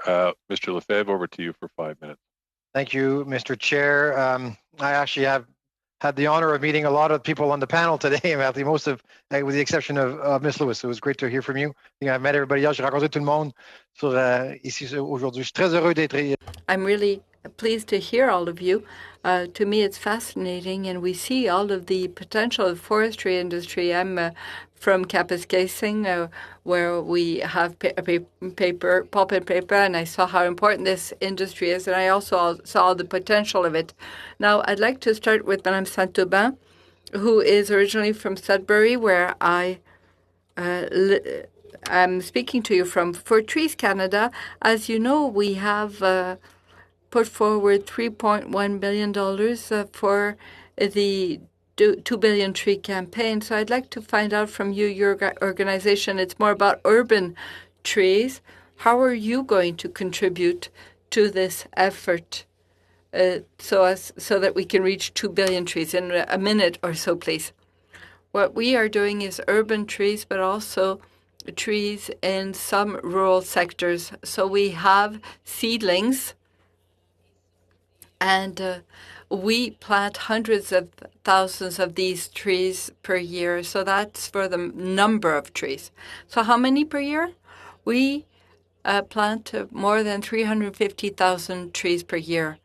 Mr. Lefebvre, over to you for 5 minutes. Thank you, Mr. Chair. I actually have had the honor of meeting a lot of people on the panel today, actually most of, with the exception of Ms. Lewis. It was great to hear from you. I think I've met everybody else. J'ai rencontré tout le monde ici aujourd'hui. Je suis très heureux d'être. I'm really pleased to hear all of you. To me, it's fascinating, and we see all of the potential of the forestry industry. I'm from Kapuskasing, where we have paper, pulp and paper, and I saw how important this industry is, and I also saw the potential of it. Now, I'd like to start with Madame Saint-Aubin, who is originally from Sudbury, where I'm speaking to you from. For Trees Canada, as you know, we have put forward $3.1 billion for the 2 billion tree campaign. So I'd like to find out from you, your organization, it's more about urban trees. How are you going to contribute to this effort so that we can reach 2 billion trees? In a minute or so, please. What we are doing is urban trees, but also trees in some rural sectors. So we have seedlings, and we plant hundreds of thousands of these trees per year. So that's for the number of trees. So how many per year? We plant more than 350,000 trees per year.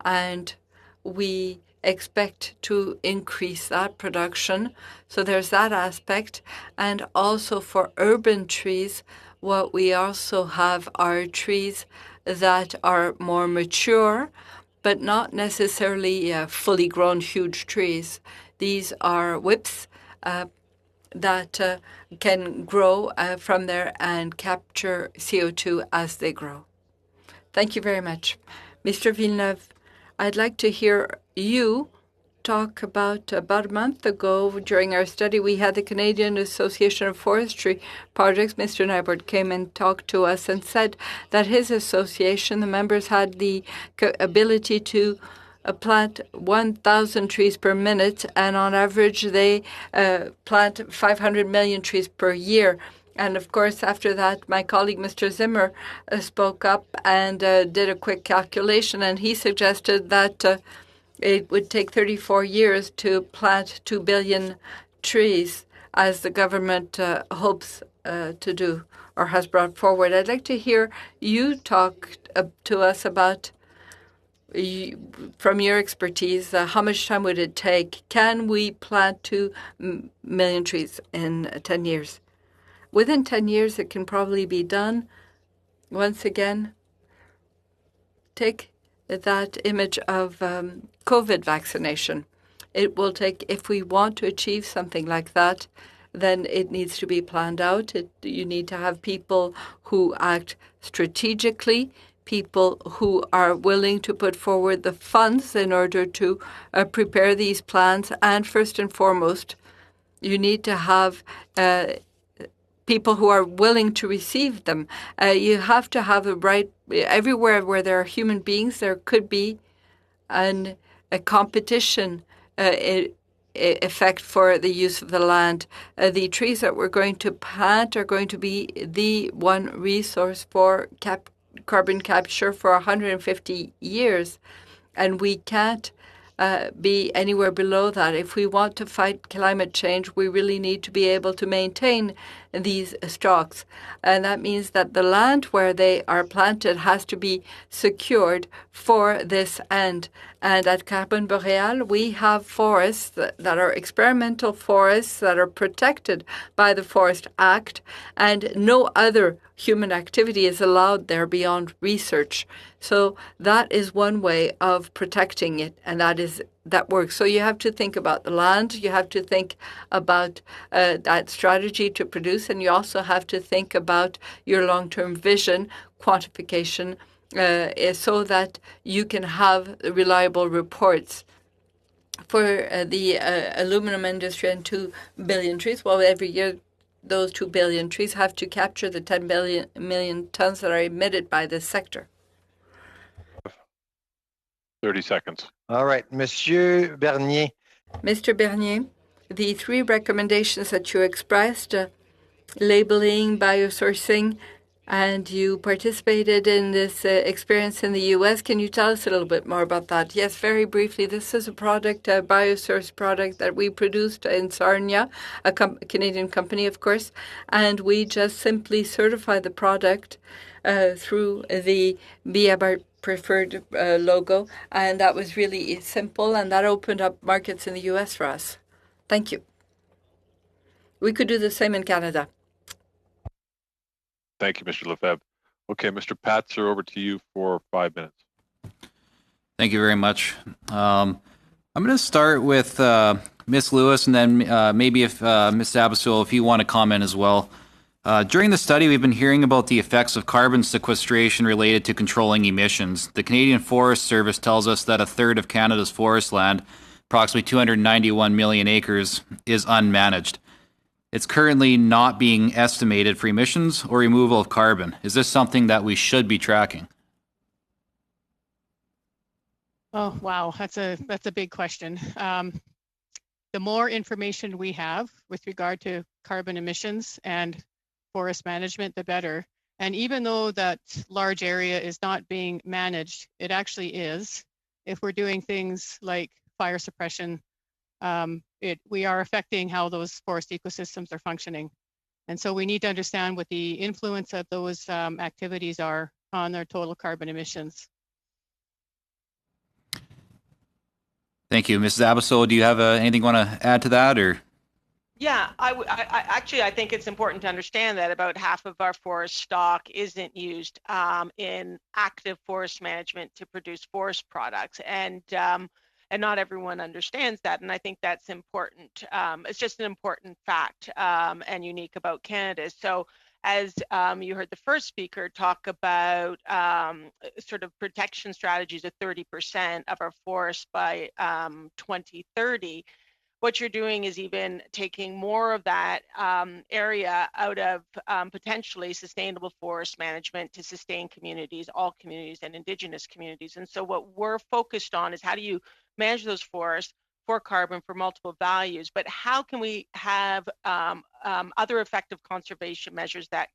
And we expect to increase that production. So there's that aspect. And also for urban trees, what we also have are trees that are more mature, but not necessarily fully grown huge trees. These are whips that can grow from there and capture CO2 as they grow. Thank you very much. Mr. Villeneuve, I'd like to hear you talk about a month ago during our study. We had the Canadian Association of Forestry Projects. Mr. Nyborg came and talked to us and said that his association, the members had the ability to plant 1,000 trees per minute, and on average they plant 500 million trees per year. And of course, after that, my colleague, Mr. Zimmer, spoke up and did a quick calculation, and he suggested that it would take 34 years to plant 2 billion trees, as the government hopes to do or has brought forward. I'd like to hear you talk to us about, from your expertise, how much time would it take? Can we plant 2 million trees in 10 years? Within 10 years, it can probably be done. Once again, take that image of COVID vaccination. It will take, if we want to achieve something like that, then it needs to be planned out. You need to have people who act strategically, people who are willing to put forward the funds in order to prepare these plans. And first and foremost, you need to have people who are willing to receive them. You have to have a right, everywhere where there are human beings, there could be a competition effect for the use of the land. The trees that we're going to plant are going to be the one resource for carbon capture for 150 years, and we can't be anywhere below that. If we want to fight climate change, we really need to be able to maintain these stocks. And that means that the land where they are planted has to be secured for this end. And at Carbon Boreal, we have forests that are experimental forests that are protected by the Forest Act, and no other human activity is allowed there beyond research. So that is one way of protecting it, and that works. So you have to think about the land, you have to think about that strategy to produce, and you also have to think about your long-term vision, quantification, so that you can have reliable reports. For the aluminum industry and 2 billion trees, well, every year those 2 billion trees have to capture the 10 million tons that are emitted by this sector. 30 seconds. All right, Monsieur Bernier. Mr. Bernier, the 3 recommendations that you expressed, labeling, biosourcing, and you participated in this experience in the U.S. Can you tell us a little bit more about that? Yes, very briefly. This is a product, a biosource product that we produced in Sarnia, a Canadian company, of course, and we just simply certify the product through the BIABART preferred logo, and that was really simple, and that opened up markets in the U.S. for us. Thank you. We could do the same in Canada. Thank you, Mr. Lefebvre. Okay, Mr. Patzer, over to you for 5 minutes. Thank you very much. I'm going to start with Ms. Lewis, and then maybe if Ms. Abasol, if you want to comment as well. During the study, we've been hearing about the effects of carbon sequestration related to controlling emissions. The Canadian Forest Service tells us that a third of Canada's forest land, approximately 291 million acres, is unmanaged. It's currently not being estimated for emissions or removal of carbon. Is this something that we should be tracking? Oh, wow, that's a big question. The more information we have with regard to carbon emissions and forest management, the better. And even though that large area is not being managed, it actually is. If we're doing things like fire suppression, we are affecting how those forest ecosystems are functioning. And so we need to understand what the influence of those activities are on their total carbon emissions. Thank you. Mrs. Abasol, do you have anything you want to add to that? Or? Yeah, I think it's important to understand that about half of our forest stock isn't used in active forest management to produce forest products, and not everyone understands that, and I think that's important. It's just an important fact and unique about Canada. So as you heard the first speaker talk about sort of protection strategies of 30% of our forest by 2030, what you're doing is even taking more of that area out of potentially sustainable forest management to sustain communities, all communities and Indigenous communities. And so what we're focused on is how do you manage those forests for carbon for multiple values, but how can we have other effective conservation measures that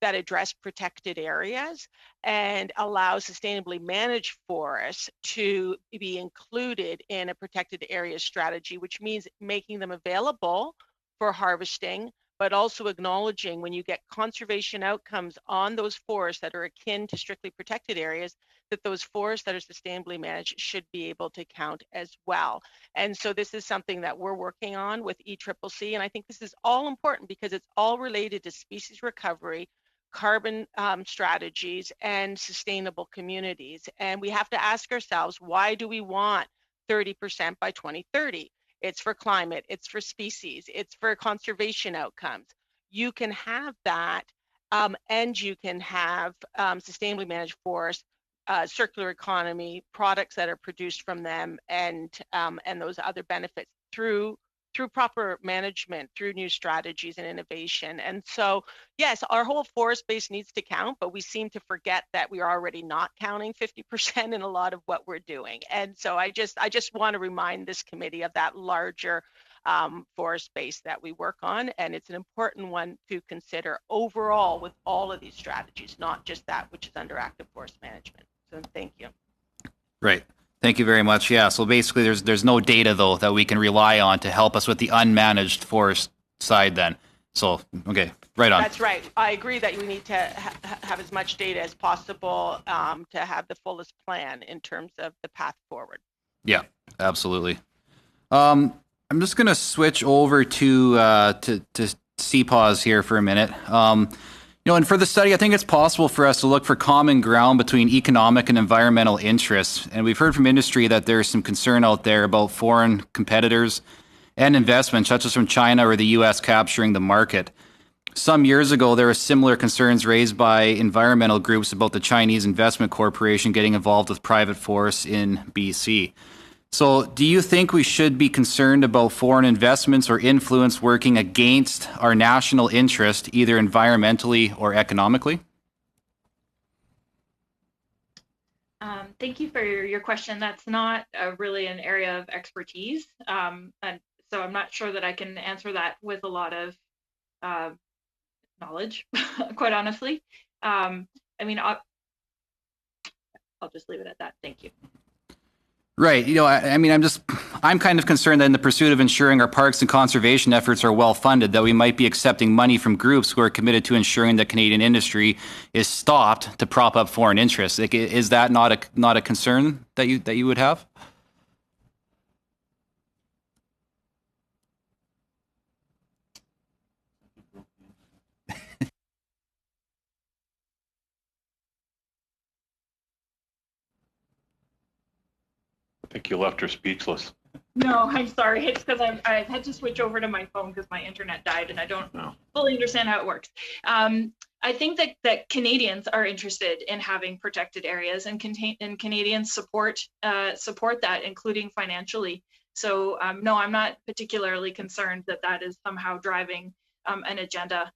that address protected areas and allow sustainably managed forests to be included in a protected area strategy, which means making them available for harvesting, but also acknowledging when you get conservation outcomes on those forests that are akin to strictly protected areas, that those forests that are sustainably managed should be able to count as well. And so this is something that we're working on with ECCC, and I think this is all important because it's all related to species recovery, carbon strategies, and sustainable communities. And we have to ask ourselves, why do we want 30% by 2030? It's for climate, it's for species, it's for conservation outcomes. You can have that, and you can have sustainably managed forests, circular economy, products that are produced from them, and those other benefits through proper management, through new strategies and innovation. And so, yes, our whole forest base needs to count, but we seem to forget that we are already not counting 50% in a lot of what we're doing. And so I just want to remind this committee of that larger forest base that we work on. And it's an important one to consider overall with all of these strategies, not just that which is under active forest management. So thank you. Right. Thank you very much. Yeah. So basically, there's no data though that we can rely on to help us with the unmanaged forest side. Then. So okay, right on. That's right. I agree that we need to have as much data as possible to have the fullest plan in terms of the path forward. Yeah, absolutely. I'm just gonna switch over to CPAWS here for a minute. And for the study, I think it's possible for us to look for common ground between economic and environmental interests. And we've heard from industry that there's some concern out there about foreign competitors and investment, such as from China or the U.S. capturing the market. Some years ago, there were similar concerns raised by environmental groups about the Chinese Investment Corporation getting involved with private forests in BC. So do you think we should be concerned about foreign investments or influence working against our national interest, either environmentally or economically? Thank you for your question. That's not really an area of expertise. And so I'm not sure that I can answer that with a lot of knowledge, quite honestly. I mean, I'll just leave it at that. Thank you. Right. I'm kind of concerned that in the pursuit of ensuring our parks and conservation efforts are well funded, that we might be accepting money from groups who are committed to ensuring that Canadian industry is stopped to prop up foreign interests. Like, is that not a concern that you would have? I think you left her speechless. No, I'm sorry. It's because I had to switch over to my phone because my internet died and I don't fully understand how it works. I think that Canadians are interested in having protected areas, and Canadians support that, including financially. So no, I'm not particularly concerned that is somehow driving an agenda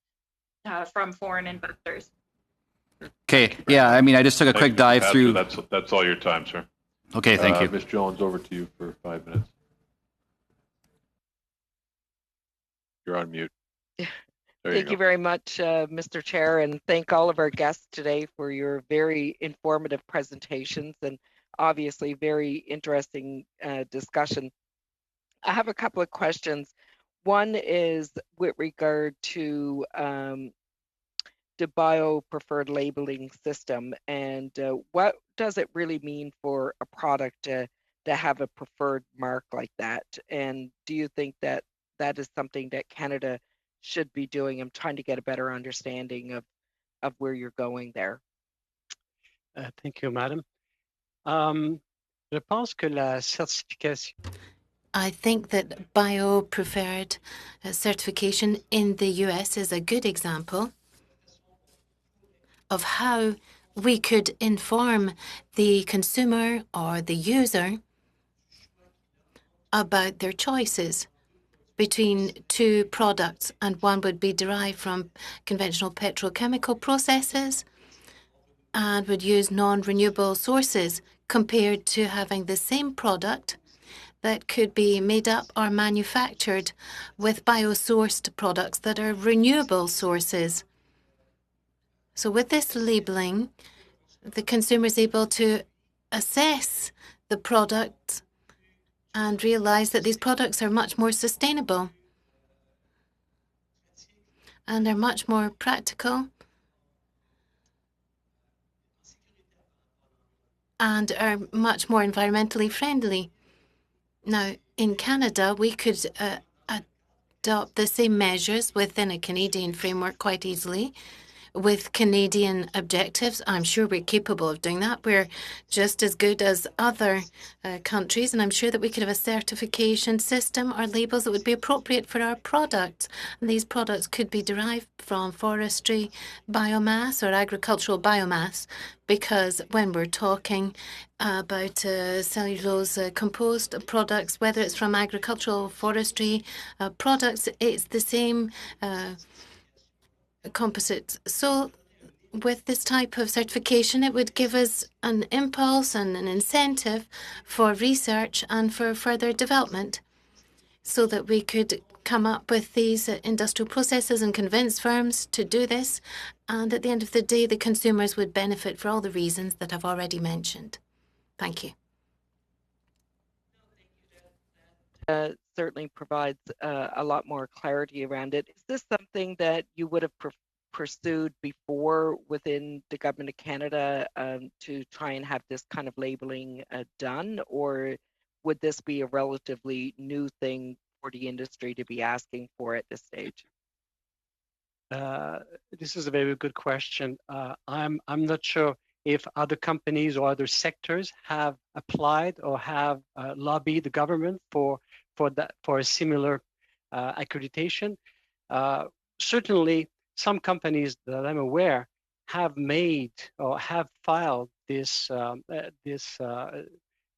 from foreign investors. Okay. Yeah. I just took a quick dive through. That's all your time, sir. Okay, thank you. Ms. Jones, over to you for 5 minutes. You're on mute. Thank you very much, Mr. Chair, and thank all of our guests today for your very informative presentations and obviously very interesting discussion. I have a couple of questions. One is with regard to the bio-preferred labeling system, and what does it really mean for a product to have a preferred mark like that? And do you think that is something that Canada should be doing? I'm trying to get a better understanding of where you're going there. Thank you, madam. Je pense que la certification. I think that bio-preferred certification in the US is a good example of how we could inform the consumer or the user about their choices between two products, and one would be derived from conventional petrochemical processes and would use non-renewable sources, compared to having the same product that could be made up or manufactured with biosourced products that are renewable sources. So with this labeling, the consumer is able to assess the product and realize that these products are much more sustainable and are much more practical and are much more environmentally friendly. Now, in Canada, we could adopt the same measures within a Canadian framework quite easily. with Canadian objectives. I'm sure we're capable of doing that. We're just as good as other countries, and I'm sure that we could have a certification system or labels that would be appropriate for our products. And these products could be derived from forestry biomass or agricultural biomass, because when we're talking about cellulose composed products, whether it's from agricultural forestry products, it's the same composites. So with this type of certification, it would give us an impulse and an incentive for research and for further development, so that we could come up with these industrial processes and convince firms to do this. And at the end of the day, the consumers would benefit for all the reasons that I've already mentioned. Thank you. Certainly provides a lot more clarity around it. Is this something that you would have pursued before within the Government of Canada to try and have this kind of labeling done, or would this be a relatively new thing for the industry to be asking for at this stage? This is a very good question. I'm not sure if other companies or other sectors have applied or have lobbied the government for a similar accreditation. Certainly, some companies that I'm aware have made or have filed this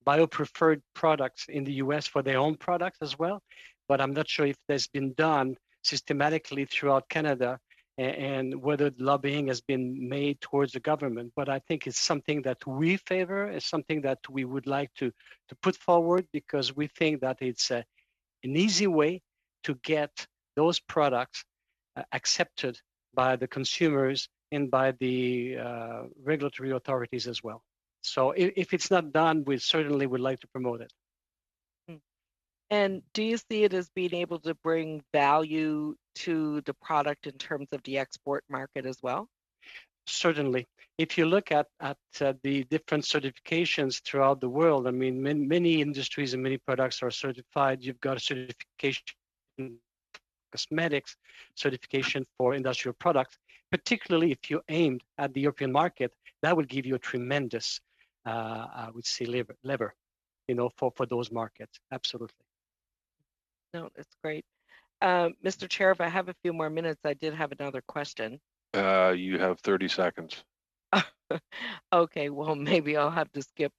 bio-preferred products in the US for their own products as well. But I'm not sure if that's been done systematically throughout Canada and whether lobbying has been made towards the government. But I think it's something that we favor, it's something that we would like to put forward, because we think that it's an easy way to get those products accepted by the consumers and by the regulatory authorities as well. So if it's not done, we certainly would like to promote it. And do you see it as being able to bring value to the product in terms of the export market as well? Certainly. If you look at the different certifications throughout the world, I mean, many industries and many products are certified. You've got a certification for cosmetics, certification for industrial products, particularly if you're aimed at the European market, that will give you a tremendous, I would say, lever, for those markets. Absolutely. No, that's great. Mr. Chair, if I have a few more minutes, I did have another question. You have 30 seconds. Okay, well, maybe I'll have to skip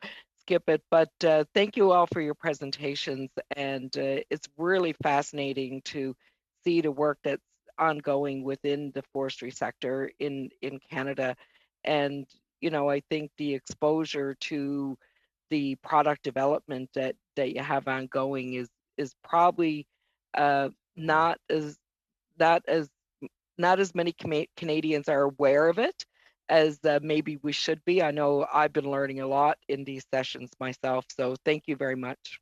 it, but thank you all for your presentations, and it's really fascinating to see the work that's ongoing within the forestry sector in Canada. And I think the exposure to the product development that you have ongoing is probably not as many Canadians are aware of it as maybe we should be. I know I've been learning a lot in these sessions myself, so thank you very much.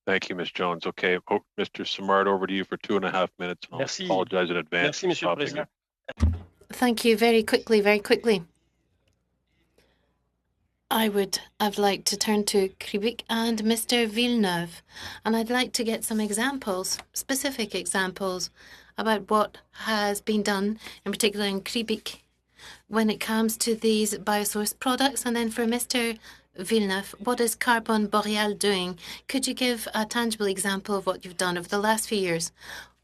Thank you, Ms. Jones. Okay, Mr. Simard, over to you for 2.5 minutes. I'll apologize in advance. Merci, Monsieur le Président. Thank you. Very quickly, very quickly. I would have liked to turn to Quebec and Mr. Villeneuve, and I'd like to get some examples, specific examples, about what has been done, in particular in Quebec, when it comes to these biosourced products. And then for Mr. Villeneuve, what is Carbon Boreal doing? Could you give a tangible example of what you've done over the last few years?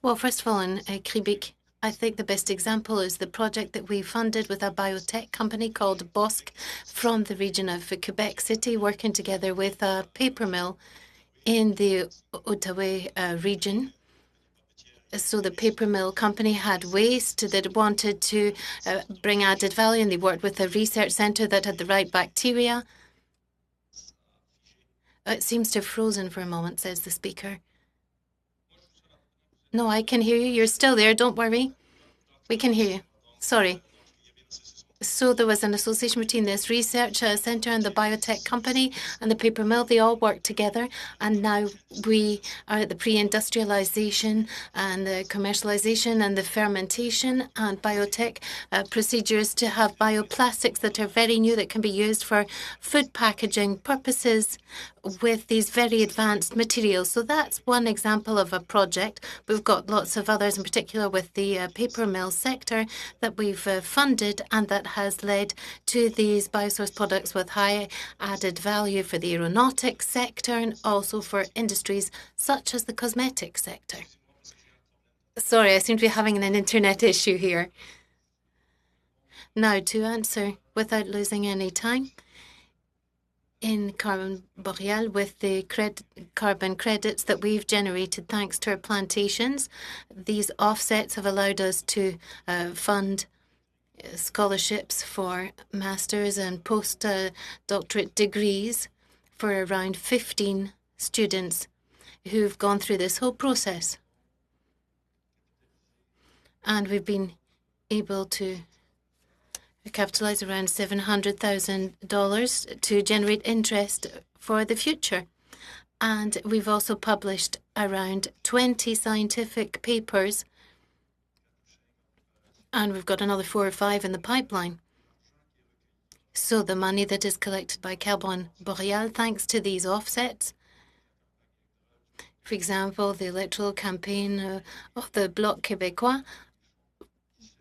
Well, first of all, in Quebec, I think the best example is the project that we funded with a biotech company called Bosque from the region of Quebec City, working together with a paper mill in the Outaouais region. So the paper mill company had waste that it wanted to bring added value, and they worked with a research center that had the right bacteria. It seems to have frozen for a moment, says the speaker. No, I can hear you. You're still there. Don't worry. We can hear you. Sorry. So there was an association between this research centre and the biotech company and the paper mill. They all worked together, and now we are at the pre-industrialization and the commercialization and the fermentation and biotech procedures to have bioplastics that are very new that can be used for food packaging purposes with these very advanced materials. So that's one example of a project. We've got lots of others, in particular with the paper mill sector that we've funded, and that has led to these biosource products with high added value for the aeronautics sector and also for industries such as the cosmetic sector. Sorry, I seem to be having an internet issue here. Now, to answer without losing any time, in Carbon Boreal, with the carbon credits that we've generated thanks to our plantations, these offsets have allowed us to fund scholarships for master's and postdoctorate degrees for around 15 students who've gone through this whole process. And we've been able to capitalize around $700,000 to generate interest for the future. And we've also published around 20 scientific papers, and we've got another 4 or 5 in the pipeline. So the money that is collected by Carbon Boreal, thanks to these offsets, for example, the electoral campaign of the Bloc Québécois,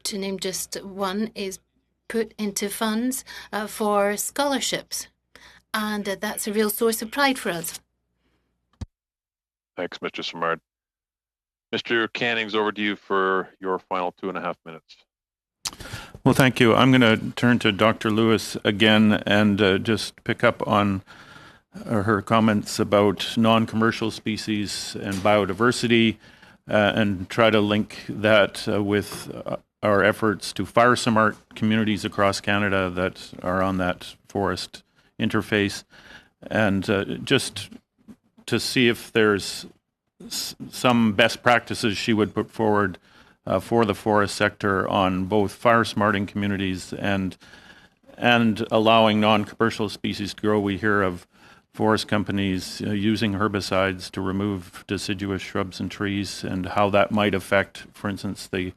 to name just one, is put into funds for scholarships. And that's a real source of pride for us. Thanks, Mr. Simard. Mr. Canning's over to you for your final 2.5 minutes. Well, thank you. I'm going to turn to Dr. Lewis again and just pick up on her comments about non-commercial species and biodiversity and try to link that with our efforts to fire smart communities across Canada that are on that forest interface, and just to see if there's some best practices she would put forward for the forest sector on both fire smarting communities and allowing non-commercial species to grow. We hear of forest companies using herbicides to remove deciduous shrubs and trees, and how that might affect, for instance, the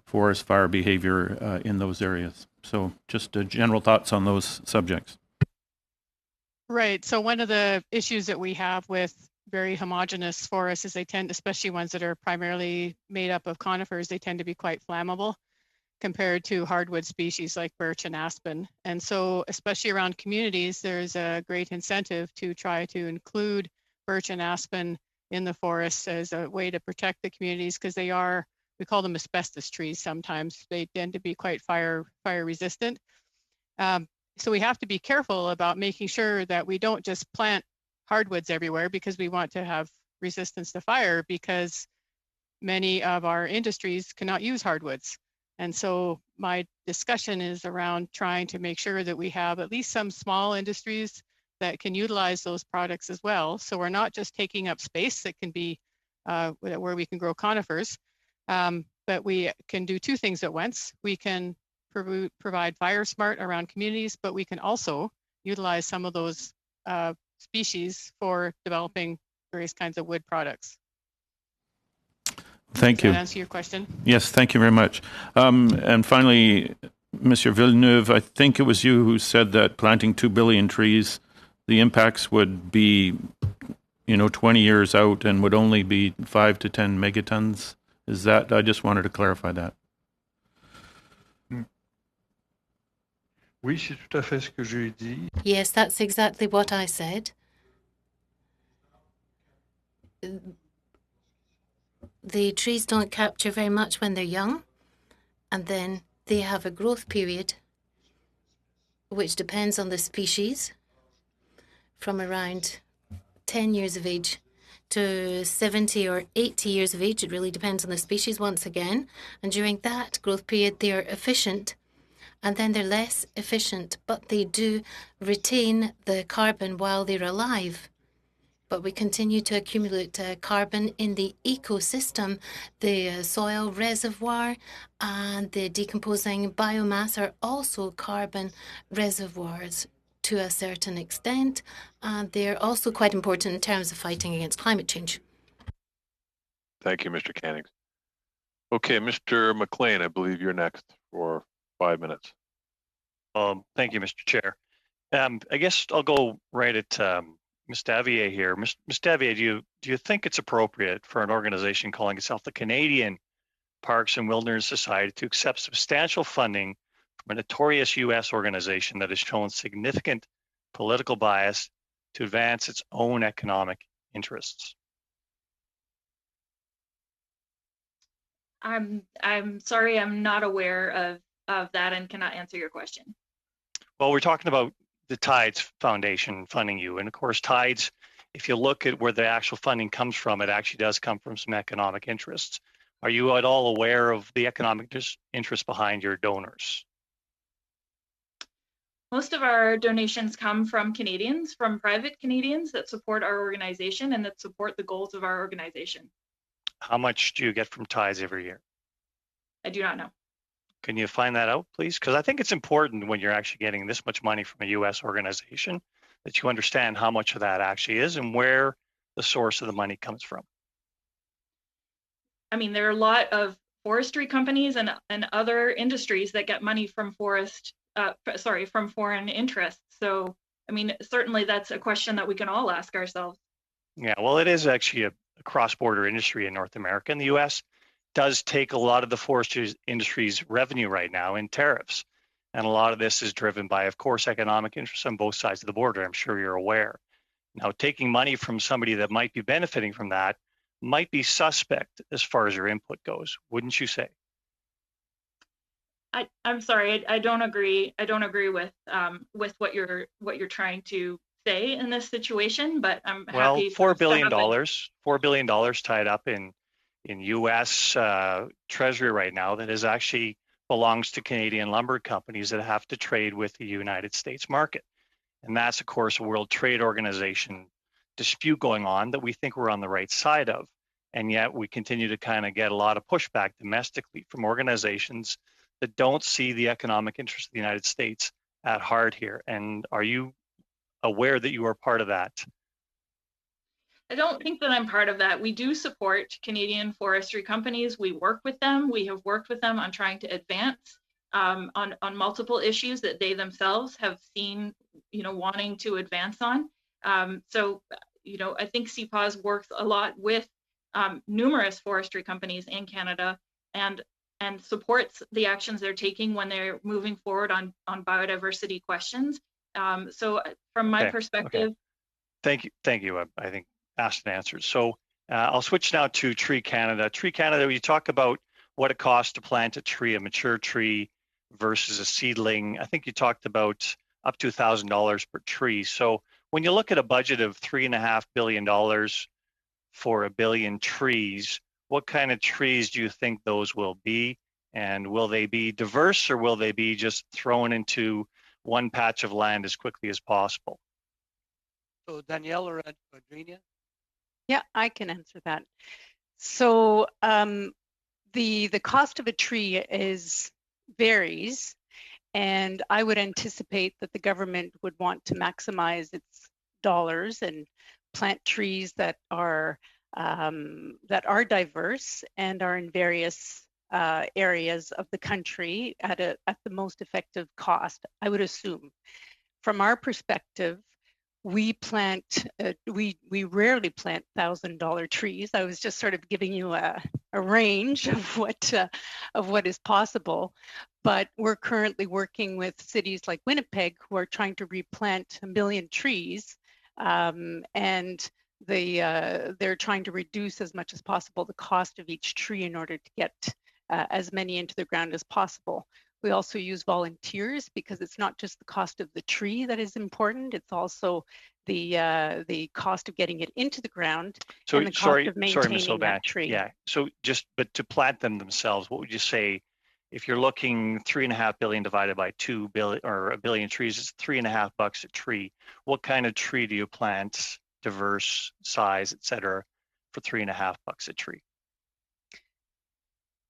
forest fire behavior in those areas. So just general thoughts on those subjects. Right. So one of the issues that we have with very homogeneous forests is they tend, especially ones that are primarily made up of conifers, they tend to be quite flammable compared to hardwood species like birch and aspen. And so especially around communities, there's a great incentive to try to include birch and aspen in the forests as a way to protect the communities, because they are, we call them asbestos trees sometimes. They tend to be quite fire resistant. So we have to be careful about making sure that we don't just plant hardwoods everywhere because we want to have resistance to fire, because many of our industries cannot use hardwoods. And so my discussion is around trying to make sure that we have at least some small industries that can utilize those products as well. So we're not just taking up space that can be where we can grow conifers, but we can do two things at once. We can provide fire smart around communities, but we can also utilize some of those species for developing various kinds of wood products. Thank you. Does that answer your question? Yes, thank you very much. And finally, Monsieur Villeneuve, I think it was you who said that planting 2 billion trees, the impacts would be, 20 years out and would only be 5 to 10 megatons. Is that? I just wanted to clarify that. Oui, c'est tout à fait ce que j'ai dit. Yes, that's exactly what I said. The trees don't capture very much when they're young, and then they have a growth period which depends on the species, from around 10 years of age to 70 or 80 years of age. It really depends on the species once again. And during that growth period, they are efficient, and then they're less efficient, but they do retain the carbon while they're alive. but we continue to accumulate carbon in the ecosystem. The soil reservoir and the decomposing biomass are also carbon reservoirs to a certain extent, and they're also quite important in terms of fighting against climate change. Thank you, Mr. Cannings. Okay, Mr. McLean, I believe you're next for 5 minutes. Thank you, Mr. Chair. I guess I'll go right at Ms. Davier here. Ms. Davier, do you think it's appropriate for an organization calling itself the Canadian Parks and Wilderness Society to accept substantial funding from a notorious U.S. organization that has shown significant political bias to advance its own economic interests? I'm sorry, I'm not aware of that and cannot answer your question. Well, we're talking about the Tides Foundation funding you. And of course, Tides, if you look at where the actual funding comes from, it actually does come from some economic interests. Are you at all aware of the economic interest behind your donors? Most of our donations come from Canadians, from private Canadians that support our organization and that support the goals of our organization. How much do you get from Tides every year? I do not know. Can you find that out, please? Because I think it's important when you're actually getting this much money from a U.S. organization that you understand how much of that actually is and where the source of the money comes from. I mean, there are a lot of forestry companies and other industries that get money from from foreign interests. So, I mean, certainly that's a question that we can all ask ourselves. Yeah, well, it is actually a cross-border industry in North America, and the U.S. does take a lot of the forestry industry's revenue right now in tariffs. And a lot of this is driven by, of course, economic interests on both sides of the border. I'm sure you're aware. Now, taking money from somebody that might be benefiting from that might be suspect as far as your input goes, wouldn't you say? I'm sorry, I don't agree. I don't agree with what you're trying to say in this situation, but I'm happy. Well, $4 billion tied up in U.S. Treasury right now that is actually belongs to Canadian lumber companies that have to trade with the United States market. And that's, of course, a World Trade Organization dispute going on that we think we're on the right side of. And yet we continue to kind of get a lot of pushback domestically from organizations that don't see the economic interest of the United States at heart here. And are you aware that you are part of that? I don't think that I'm part of that. We do support Canadian forestry companies. We work with them. We have worked with them on trying to advance on multiple issues that they themselves have seen, wanting to advance on. So, I think CPAWS works a lot with numerous forestry companies in Canada and supports the actions they're taking when they're moving forward on biodiversity questions. So from my perspective. Okay. Thank you. I think asked and answered. So I'll switch now to Tree Canada. Tree Canada, you talk about what it costs to plant a tree, a mature tree versus a seedling. I think you talked about up to $1,000 per tree. So when you look at a budget of $3.5 billion for 1 billion trees, what kind of trees do you think those will be? And will they be diverse or will they be just thrown into one patch of land as quickly as possible? So Danielle or Adriana? Yeah, I can answer that. So the cost of a tree varies, and I would anticipate that the government would want to maximize its dollars and plant trees that are diverse and are in various areas of the country at the most effective cost, I would assume. From our perspective, we rarely plant $1,000 trees. I was just sort of giving you a range of what is possible, but we're currently working with cities like Winnipeg who are trying to replant 1 million trees, and they're trying to reduce as much as possible the cost of each tree in order to get as many into the ground as possible. We also use volunteers because it's not just the cost of the tree that is important, it's also the cost of getting it into the ground and the cost of maintaining that tree. Yeah, but to plant them themselves, what would you say if you're looking $3.5 billion divided by 2 billion or 1 billion trees, it's $3.50 a tree. What kind of tree do you plant diverse size, etc., for $3.50 a tree?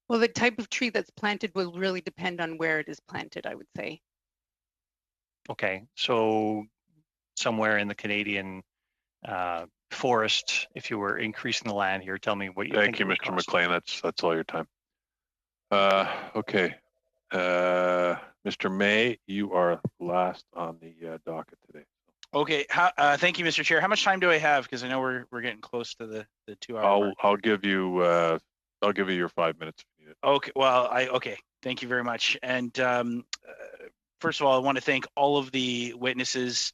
Well, the type of tree that's planted will really depend on where it is planted, I would say. Okay, so somewhere in the Canadian forest, if you were increasing the land here, tell me what you think. Thank you, Mr. McLean. That's all your time. Okay. Mr. May, you are last on the docket today. Okay. Thank you, Mr. Chair. How much time do I have? Because I know we're getting close to the 2 hour mark. I'll give you your 5 minutes if you need it. Okay. Well, okay. Thank you very much. And first of all, I want to thank all of the witnesses.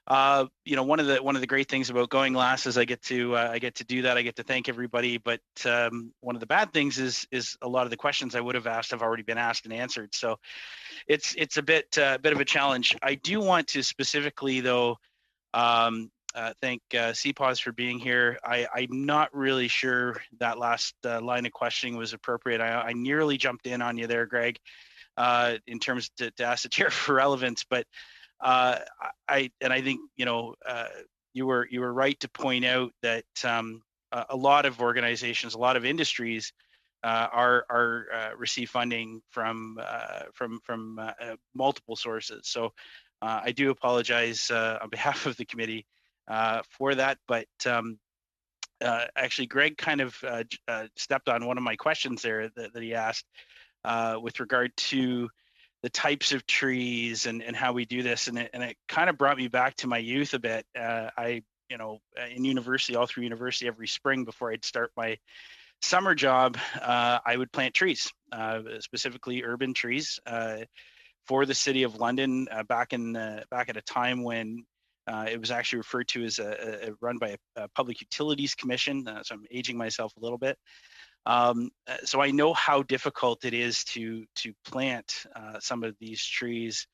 You know, one of the great things about going last is I get to do that. I get to thank everybody. But one of the bad things is a lot of the questions I would have asked have already been asked and answered. So it's a bit of a challenge. I do want to specifically though thank CPAWS for being here. I'm not really sure that last line of questioning was appropriate. I nearly jumped in on you there, Greg, in terms to ask the chair for relevance, but I think you were right to point out that a lot of organizations, a lot of industries receive funding from multiple sources. So I do apologize on behalf of the committee for that, but actually Greg kind of stepped on one of my questions there that he asked with regard to the types of trees and how we do this, and it kind of brought me back to my youth a bit. In university, all through university, every spring before I'd start my summer job, I would plant trees, specifically urban trees, for the City of London back at a time when it was actually referred to as run by a Public Utilities Commission. So I'm aging myself a little bit. So I know how difficult it is to plant some of these trees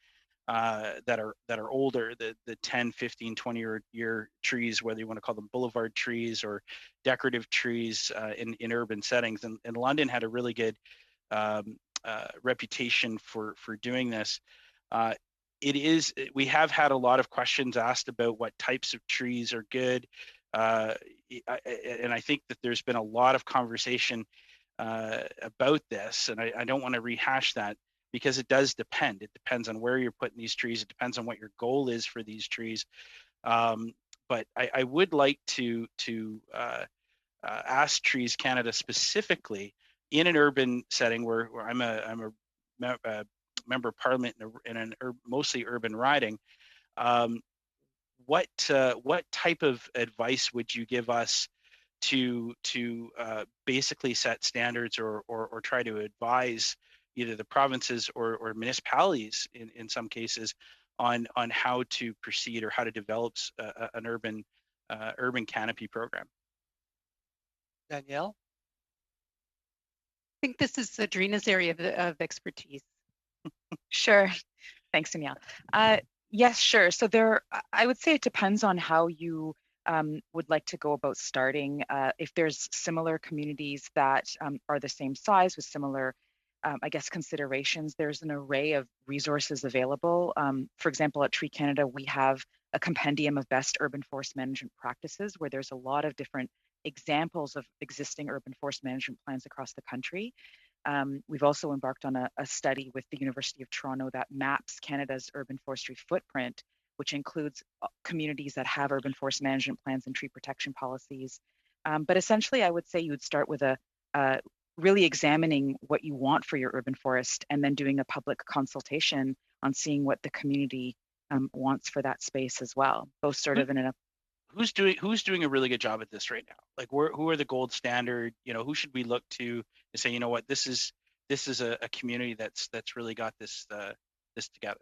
that are older, the 10, 15, 20-year trees, whether you want to call them boulevard trees or decorative trees in urban settings. And London had a really good reputation for doing this. We have had a lot of questions asked about what types of trees are good. And I think that there's been a lot of conversation about this, and I don't want to rehash that because it does depend. It depends on where you're putting these trees. It depends on what your goal is for these trees. But I would like to ask Trees Canada specifically in an urban setting where I'm a member of Parliament in an mostly urban riding. What type of advice would you give us to basically set standards or try to advise either the provinces or municipalities in some cases on how to proceed or how to develop an urban canopy program? Danielle? I think this is Adrina's area of expertise. Sure. Thanks, Danielle. Yes, sure. So I would say it depends on how you would like to go about starting. If there's similar communities that are the same size with similar, I guess, considerations, there's an array of resources available. For example, at Tree Canada, we have a compendium of best urban forest management practices where there's a lot of different examples of existing urban forest management plans across the country. We've also embarked on a study with the University of Toronto that maps Canada's urban forestry footprint, which includes communities that have urban forest management plans and tree protection policies. But essentially, I would say you would start with really examining what you want for your urban forest and then doing a public consultation on seeing what the community wants for that space as well, both sort of in a Who's doing a really good job at this right now? Like, who are the gold standard? Who should we look to say, this is a community that's really got this together?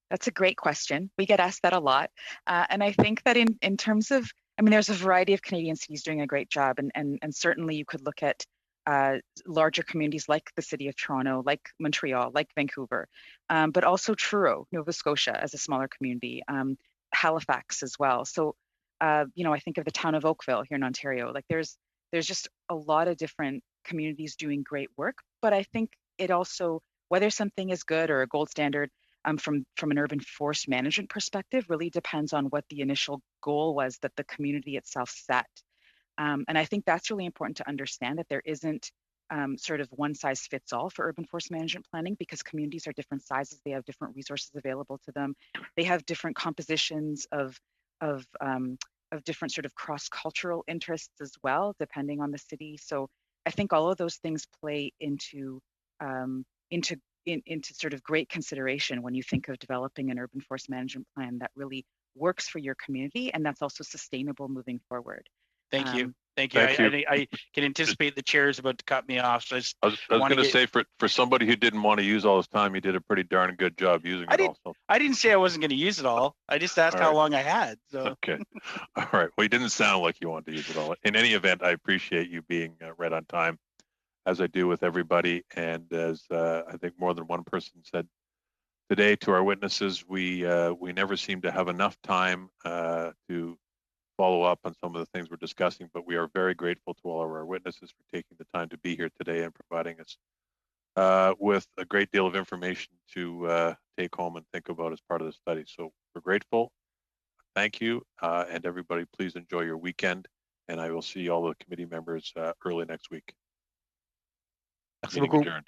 That's a great question. We get asked that a lot, and I think that in terms of, there's a variety of Canadian cities doing a great job, and certainly you could look at larger communities like the City of Toronto, like Montreal, like Vancouver, but also Truro, Nova Scotia as a smaller community. Halifax as well. So, I think of the town of Oakville here in Ontario. Like there's just a lot of different communities doing great work. But I think it also, whether something is good or a gold standard, from an urban forest management perspective really depends on what the initial goal was that the community itself set. And I think that's really important to understand, that there isn't sort of one size fits all for urban forest management planning, because communities are different sizes. They have different resources available to them. They have different compositions of different sort of cross-cultural interests as well, depending on the city. So I think all of those things play into sort of great consideration when you think of developing an urban forest management plan that really works for your community and that's also sustainable moving forward. Thank you. Thank you. I can anticipate the chair is about to cut me off. So I was going to say, for somebody who didn't want to use all his time, you did a pretty darn good job using it all. I didn't say I wasn't going to use it all. I just asked how long I had. So. Okay. All right. Well, you didn't sound like you wanted to use it all. In any event, I appreciate you being right on time, as I do with everybody. And as I think more than one person said today to our witnesses, we never seem to have enough time to follow up on some of the things we're discussing, but we are very grateful to all of our witnesses for taking the time to be here today and providing us with a great deal of information to take home and think about as part of the study. So we're grateful. Thank you. And everybody, please enjoy your weekend. And I will see all the committee members early next week. Merci beaucoup. Adjourned.